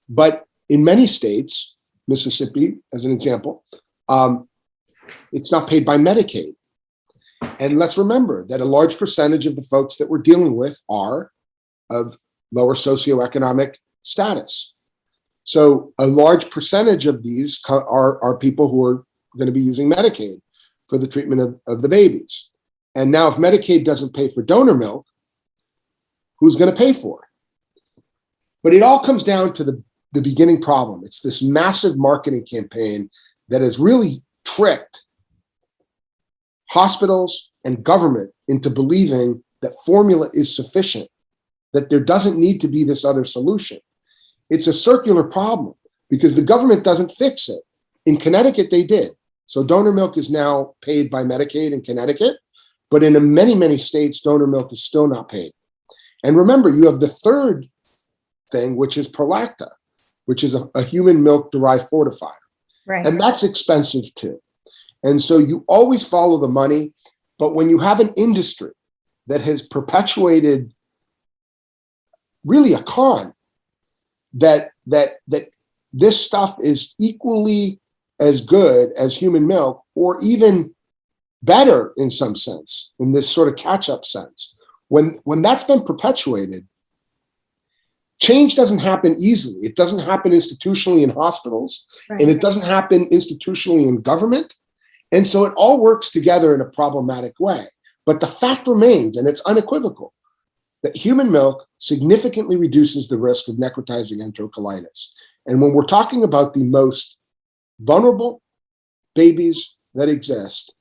But in many states, Mississippi, as an example, it's not paid by Medicaid. And let's remember that a large percentage of the folks that we're dealing with are of lower socioeconomic status. So a large percentage of these are people who are going to be using Medicaid for the treatment of the babies. And now if Medicaid doesn't pay for donor milk, who's going to pay for it? But it all comes down to the beginning problem. It's this massive marketing campaign that has really tricked hospitals and government into believing that formula is sufficient, that there doesn't need to be this other solution. It's a circular problem because the government doesn't fix it. In Connecticut, they did. So donor milk is now paid by Medicaid in Connecticut, but in many, many states, donor milk is still not paid. And remember, you have the third thing, which is Prolacta, which is a human milk-derived fortifier. Right. And that's expensive too. And so you always follow the money, but when you have an industry that has perpetuated really a con, that this stuff is equally as good as human milk, or even better in some sense, in this sort of catch-up sense. When that's been perpetuated, change doesn't happen easily. It doesn't happen institutionally in hospitals, Right. and it doesn't happen institutionally in government. And so it all works together in a problematic way. But the fact remains, and it's unequivocal, that human milk significantly reduces the risk of necrotizing enterocolitis. And when we're talking about the most vulnerable babies that exist,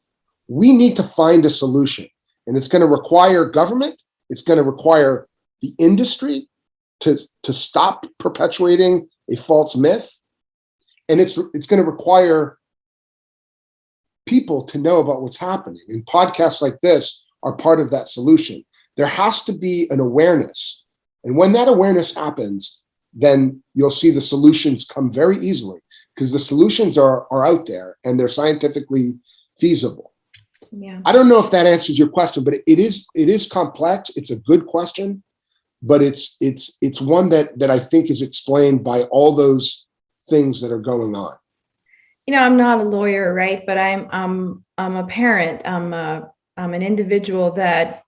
we need to find a solution. And it's going to require government, it's going to require the industry to stop perpetuating a false myth. And it's going to require people to know about what's happening. And podcasts like this are part of that solution. There has to be an awareness. And when that awareness happens, then you'll see the solutions come very easily, because the solutions are out there and they're scientifically feasible. Yeah. I don't know if that answers your question, but it is complex. It's a good question, but it's one that I think is explained by all those things that are going on. I'm not a lawyer, right? But I'm a parent. I'm an individual that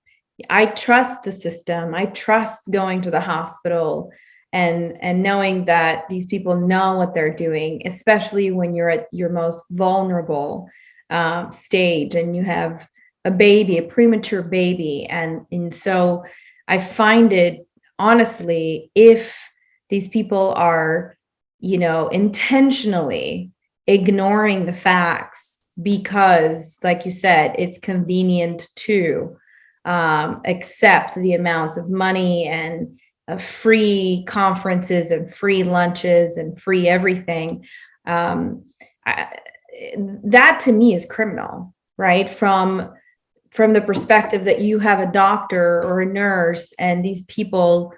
I trust the system. I trust going to the hospital and knowing that these people know what they're doing, especially when you're at your most vulnerable stage and you have a baby, a premature baby. And so I find it, honestly, if these people are, intentionally ignoring the facts because, like you said, it's convenient to accept the amounts of money and free conferences and free lunches and free everything, that to me is criminal, right? From the perspective that you have a doctor or a nurse, and these people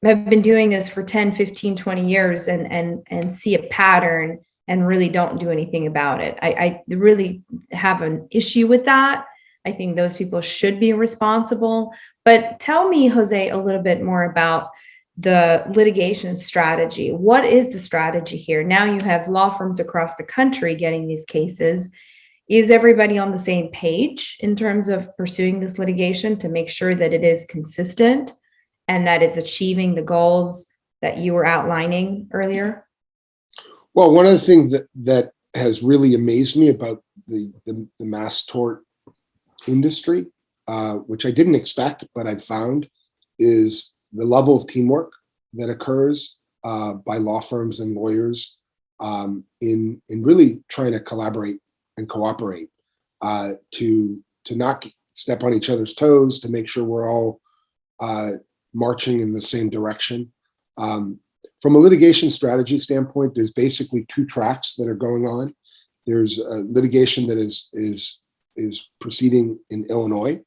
have been doing this for 10, 15, 20 years and see a pattern and really don't do anything about it. I really have an issue with that. I think those people should be responsible. But tell me, Jose, a little bit more about the litigation strategy. What is the strategy here? Now you have law firms across the country getting these cases. Is everybody on the same page in terms of pursuing this litigation to make sure that it is consistent and that it's achieving the goals that you were outlining earlier? Well, one of the things that has really amazed me about the mass tort industry, which I didn't expect, but I found, is the level of teamwork that occurs by law firms and lawyers in really trying to collaborate and cooperate to not step on each other's toes, to make sure we're all marching in the same direction. From a litigation strategy standpoint, there's basically two tracks that are going on. There's litigation that is proceeding in Illinois.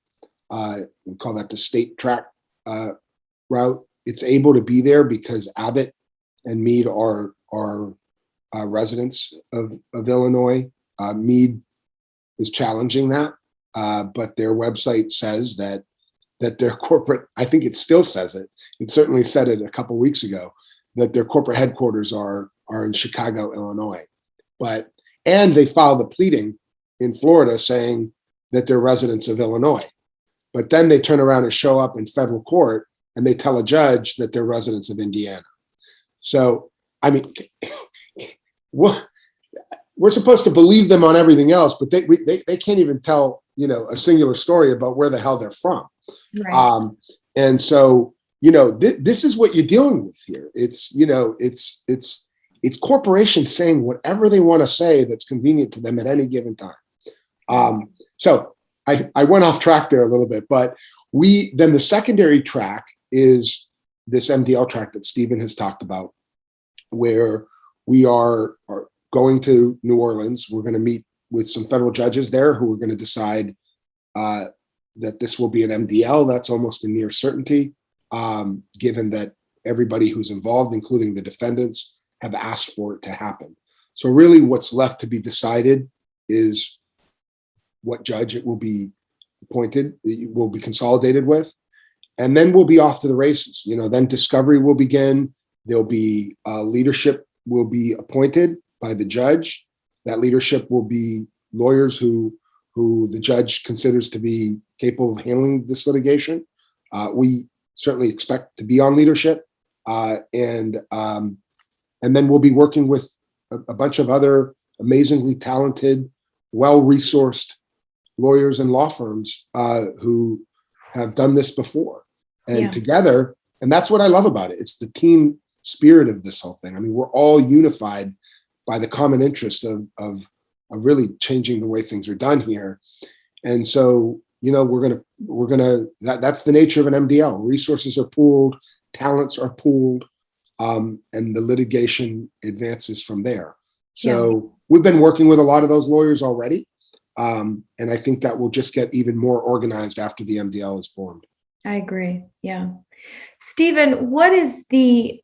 We call that the state track route. It's able to be there because Abbott and Mead are residents of Illinois. Mead is challenging that, but their website says that their corporate, I think it still says it. It certainly said it a couple weeks ago, that their corporate headquarters are in Chicago, Illinois. And they filed a pleading in Florida saying that they're residents of Illinois. But then they turn around and show up in federal court and they tell a judge that they're residents of Indiana. So, I mean, we're supposed to believe them on everything else, but they can't even tell, a singular story about where the hell they're from. Right. And so, this is what you're dealing with here. It's corporations saying whatever they want to say that's convenient to them at any given time. So I went off track there a little bit, but then the secondary track is this MDL track that Stephen has talked about, where we are going to New Orleans. We're going to meet with some federal judges there who are going to decide that this will be an MDL. That's almost a near certainty, given that everybody who's involved, including the defendants, have asked for it to happen. So really what's left to be decided is what judge it will be appointed, it will be consolidated with, and then we'll be off to the races. Then discovery will begin. There'll be leadership will be appointed by the judge. That leadership will be lawyers who the judge considers to be capable of handling this litigation. We certainly expect to be on leadership, and then we'll be working with a bunch of other amazingly talented, well-resourced lawyers and law firms who have done this before. And together, and that's what I love about it. It's the team spirit of this whole thing. I mean, we're all unified by the common interest of really changing the way things are done here. And so, that's the nature of an MDL. Resources are pooled, talents are pooled, and the litigation advances from there. So we've been working with a lot of those lawyers already. And I think that will just get even more organized after the MDL is formed. I agree. Yeah. Stephen, what is the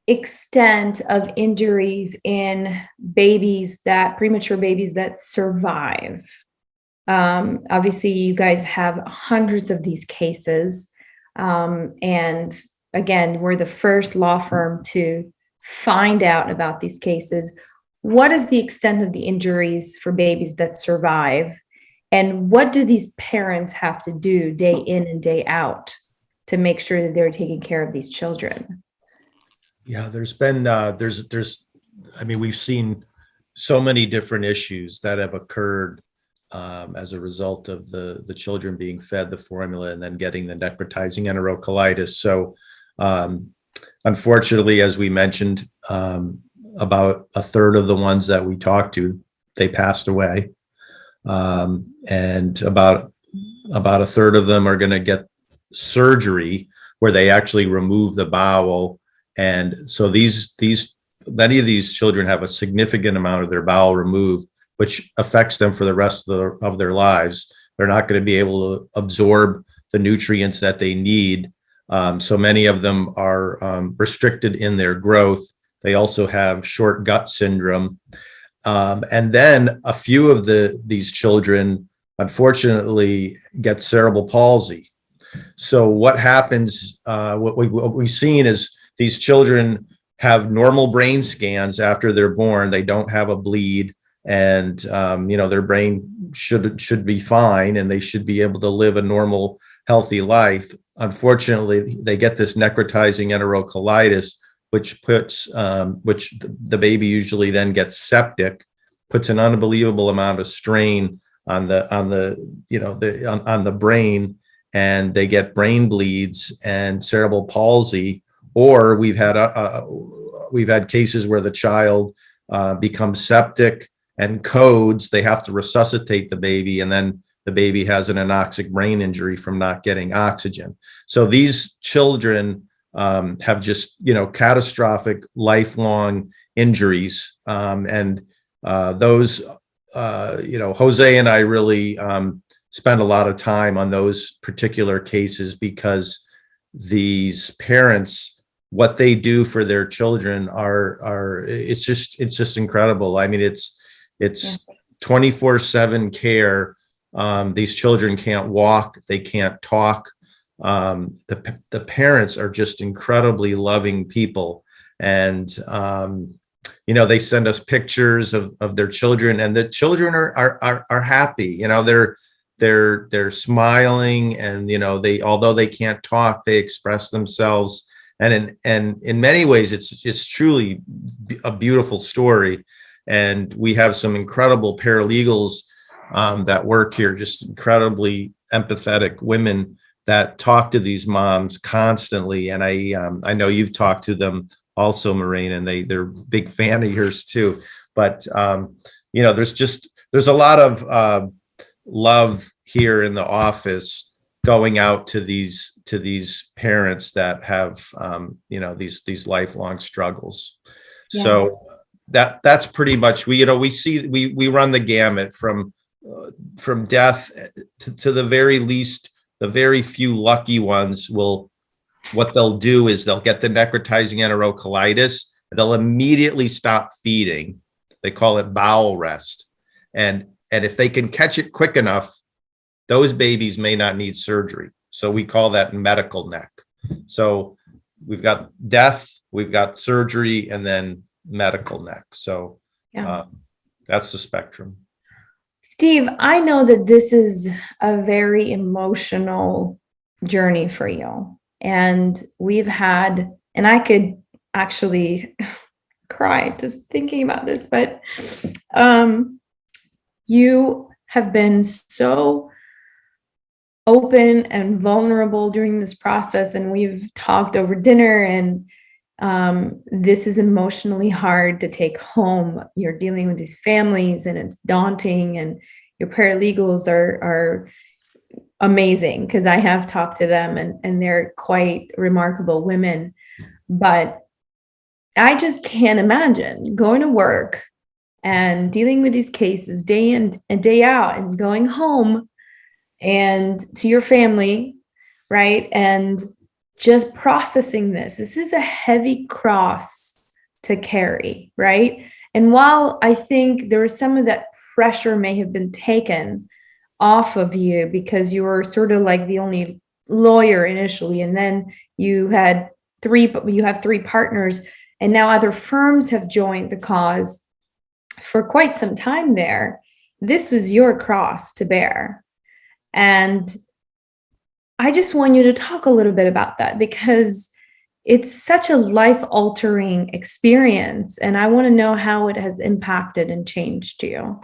extent of injuries in premature babies that survive? Obviously, you guys have hundreds of these cases. And again, we're the first law firm to find out about these cases. What is the extent of the injuries for babies that survive? And what do these parents have to do day in and day out to make sure that they're taking care of these children? Yeah, there's been, we've seen so many different issues that have occurred as a result of the children being fed the formula and then getting the necrotizing enterocolitis. So unfortunately, as we mentioned, about a third of the ones that we talked to, they passed away. And about a third of them are going to get surgery where they actually remove the bowel. And so many of these children have a significant amount of their bowel removed, which affects them for the rest of their lives. They're not going to be able to absorb the nutrients that they need. So many of them are restricted in their growth. They also have short gut syndrome. And then a few of these children, unfortunately, get cerebral palsy. So what happens, what we've seen is these children have normal brain scans after they're born. They don't have a bleed, and their brain should be fine, and they should be able to live a normal, healthy life. Unfortunately, they get this necrotizing enterocolitis, which the baby usually then gets septic, puts an unbelievable amount of strain on the brain, and they get brain bleeds and cerebral palsy. Or we've had cases where the child becomes septic and codes. They have to resuscitate the baby, and then the baby has an anoxic brain injury from not getting oxygen. So these children have just, catastrophic lifelong injuries. And those, Jose and I really spend a lot of time on those particular cases, because these parents, what they do for their children it's just incredible. I mean, it's 24/7 care. These children can't walk, they can't talk. The parents are just incredibly loving people, and they send us pictures of their children, and the children are happy. They're smiling, and although they can't talk, they express themselves, and in many ways it's truly a beautiful story. And we have some incredible paralegals that work here, just incredibly empathetic women that talk to these moms constantly. And I know you've talked to them also, Mirena, and they're a big fan of yours too. But there's a lot of love here in the office going out to these parents that have these lifelong struggles. Yeah. So that's pretty much, we run the gamut from death to the very least. The very few lucky ones what they'll do is they'll get the necrotizing enterocolitis. They'll immediately stop feeding. They call it bowel rest. And if they can catch it quick enough, those babies may not need surgery. So we call that medical neck. So we've got death, we've got surgery, and then medical neck. So that's the spectrum. Steve, I know that this is a very emotional journey for you. And I could actually cry just thinking about this, but you have been so open and vulnerable during this process, and we've talked over dinner, and this is emotionally hard to take home. You're dealing with these families and it's daunting, and your paralegals are amazing because I have talked to them, and they're quite remarkable women. But I just can't imagine going to work and dealing with these cases day in and day out, and going home and to your family, right? And just processing this. This is a heavy cross to carry, right? And while I think there was some of that pressure may have been taken off of you because you were sort of like the only lawyer initially, and then you have three partners, and now other firms have joined the cause for quite some time there. This was your cross to bear. And I just want you to talk a little bit about that, because it's such a life-altering experience, and I want to know how it has impacted and changed you.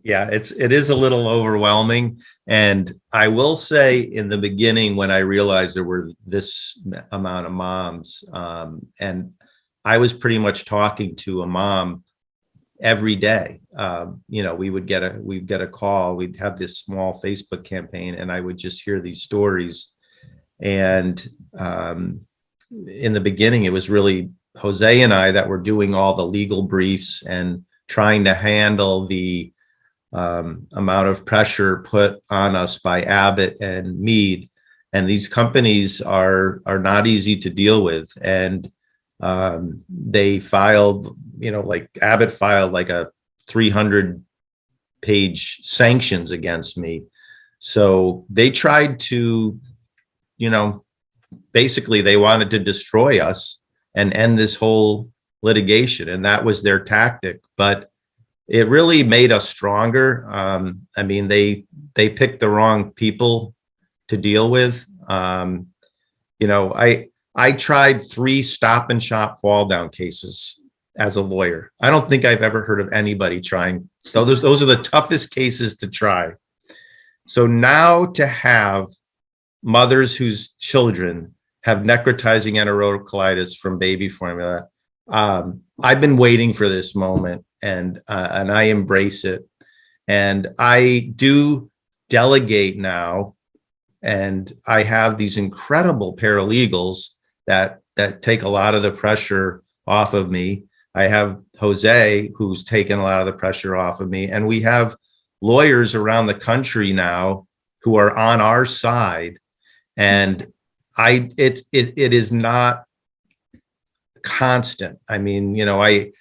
Yeah, it is a little overwhelming. And I will say, in the beginning, when I realized there were this amount of moms, and I was pretty much talking to a mom every day. We'd get a call, we'd have this small Facebook campaign, and I would just hear these stories. And in the beginning, it was really Jose and I that were doing all the legal briefs and trying to handle the amount of pressure put on us by Abbott and Mead. And these companies are not easy to deal with. And they filed, like Abbott filed like a 300-page sanctions against me. So they tried to, basically they wanted to destroy us and end this whole litigation. And that was their tactic. But it really made us stronger. They picked the wrong people to deal with. I tried 3 stop and shop fall down cases as a lawyer. I don't think I've ever heard of anybody trying. Those are the toughest cases to try. So now to have mothers whose children have necrotizing enterocolitis from baby formula, I've been waiting for this moment, and I embrace it. And I do delegate now, and I have these incredible paralegals that take a lot of the pressure off of me. I have Jose, who's taken a lot of the pressure off of me, and we have lawyers around the country now who are on our side. And it is not constant. Jose,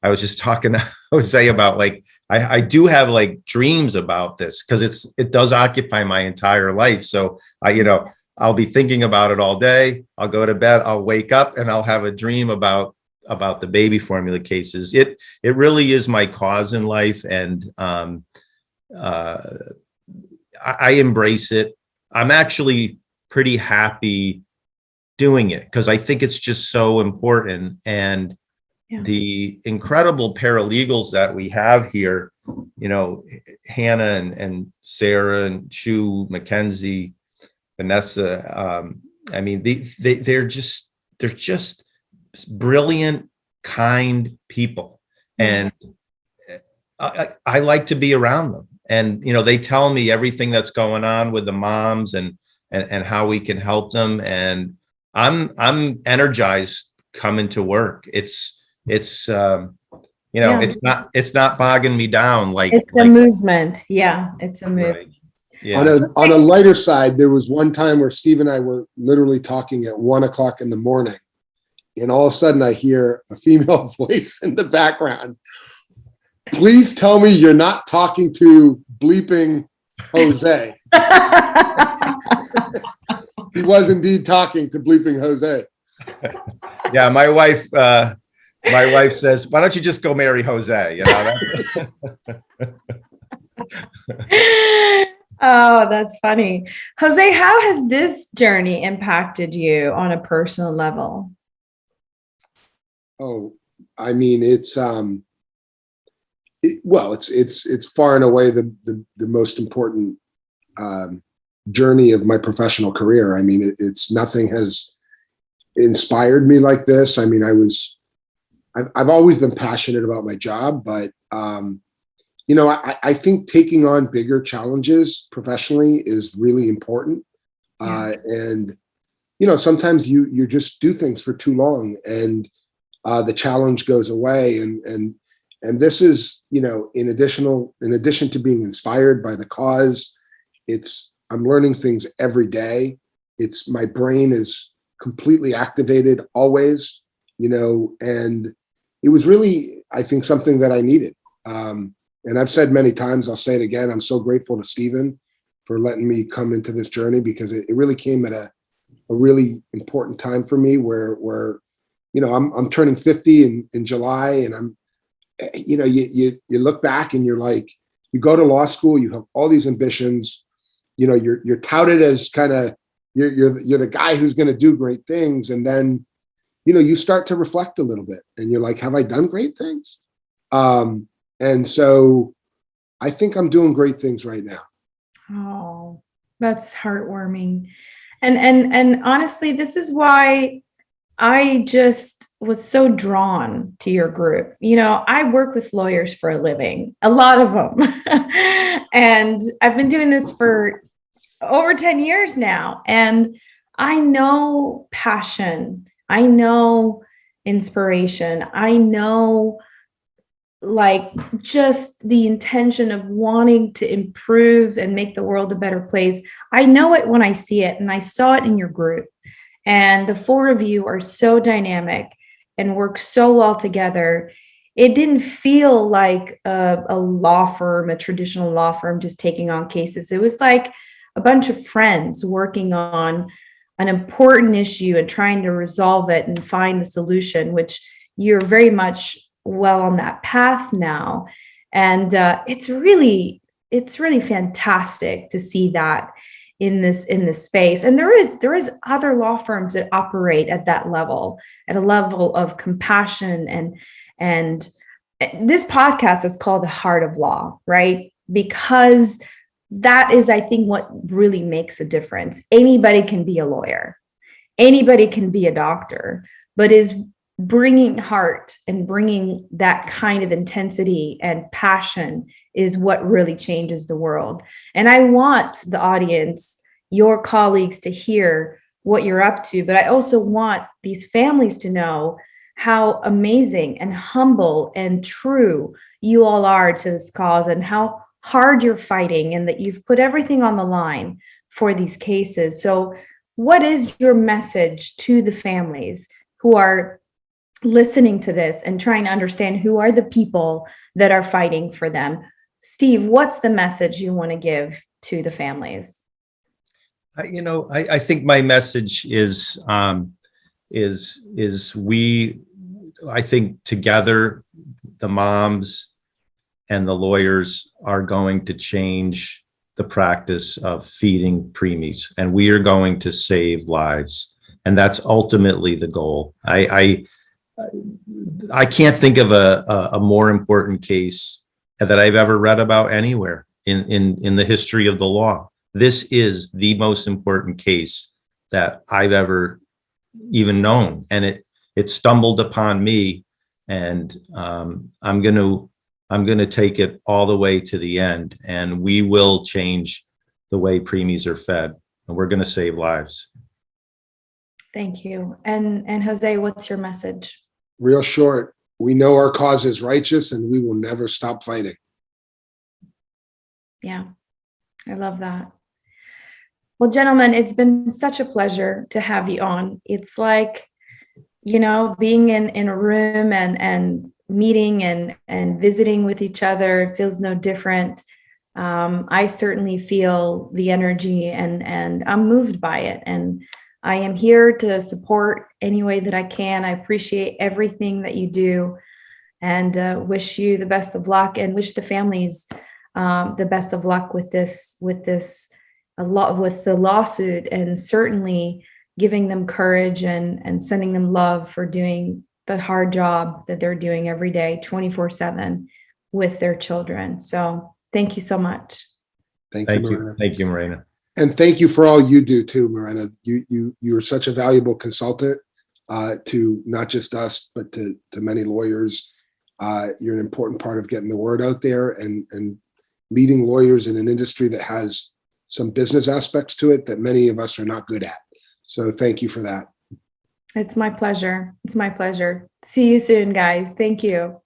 I was just talking to Jose about, like, I do have like dreams about this because it does occupy my entire life. So I'll be thinking about it all day. I'll go to bed, I'll wake up, and I'll have a dream about the baby formula cases. It really is my cause in life, and I embrace it. I'm actually pretty happy doing it because I think it's just so important. And the incredible paralegals that we have here, Hannah and Sarah and Chu, Mackenzie, Vanessa, they're just brilliant, kind people. And I like to be around them. And, they tell me everything that's going on with the moms and how we can help them. And I'm energized coming to work. It's not bogging me down. It's a movement. Yeah. It's a movement. Right. Yeah. On a lighter side, there was one time where Steve and I were literally talking at 1:00 in the morning, and all of a sudden I hear a female voice in the background. Please tell me you're not talking to bleeping Jose. He was indeed talking to bleeping Jose. Yeah, my wife says, "Why don't you just go marry Jose?" Oh, that's funny. Jose, how has this journey impacted you on a personal level? Oh, it's It's far and away the most important journey of my professional career. I mean, it's nothing has inspired me like this. I mean, I've always been passionate about my job, but I think taking on bigger challenges professionally is really important. And sometimes you just do things for too long, and the challenge goes away. And this is, in addition to being inspired by the cause, I'm learning things every day. My brain is completely activated always, and it was really, I think, something that I needed. And I've said many times, I'll say it again, I'm so grateful to Stephen for letting me come into this journey, because it really came at a really important time for me where I'm turning 50 in July, and you look back and you're like, you go to law school, you have all these ambitions, you're touted as kind of, you're the guy who's going to do great things. And then, you start to reflect a little bit and you're like, have I done great things? And so I think I'm doing great things right now. Oh, that's heartwarming. And honestly, this is why I just was so drawn to your group. I work with lawyers for a living, a lot of them. And I've been doing this for over 10 years now. And I know passion. I know inspiration. I know just the intention of wanting to improve and make the world a better place. I know it when I see it, and I saw it in your group. And the four of you are so dynamic and work so well together. It didn't feel like a law firm, a traditional law firm, just taking on cases. It was like a bunch of friends working on an important issue and trying to resolve it and find the solution, which you're very much well on that path now. And it's really fantastic to see that in this space. And there is other law firms that operate at that level, at a level of compassion. And this podcast is called The Heart of Law, right? Because that is, I think, what really makes a difference. Anybody can be a lawyer, anybody can be a doctor, but is bringing heart and bringing that kind of intensity and passion is what really changes the world. And I want the audience, your colleagues, to hear what you're up to, but I also want these families to know how amazing and humble and true you all are to this cause, and how hard you're fighting, and that you've put everything on the line for these cases. So what is your message to the families who are listening to this and trying to understand who are the people that are fighting for them? Steve, what's the message you want to give to the families? I think my message is I think together, the moms and the lawyers are going to change the practice of feeding preemies, and we are going to save lives. And that's ultimately the goal. I can't think of a more important case that I've ever read about anywhere in the history of the law. This is the most important case that I've ever even known, and it stumbled upon me, and I'm going to take it all the way to the end, and we will change the way preemies are fed, and we're going to save lives. Thank you. And Jose, what's your message? Real short. We know our cause is righteous, and we will never stop fighting. Yeah, I love that. Well, gentlemen, it's been such a pleasure to have you on. It's like, being in a room and meeting and visiting with each other feels no different. I certainly feel the energy, and I'm moved by it. And I am here to support any way that I can. I appreciate everything that you do, and wish you the best of luck, and wish the families the best of luck with the lawsuit, and certainly giving them courage and sending them love for doing the hard job that they're doing every day, 24/7. with their children. So thank you so much. Thank Thank you, you. Mirena. Thank you, Mirena. And thank you for all you do too, Mirena. You are such a valuable consultant to not just us, but to many lawyers. You're an important part of getting the word out there and leading lawyers in an industry that has some business aspects to it that many of us are not good at. So thank you for that. It's my pleasure. It's my pleasure. See you soon, guys. Thank you.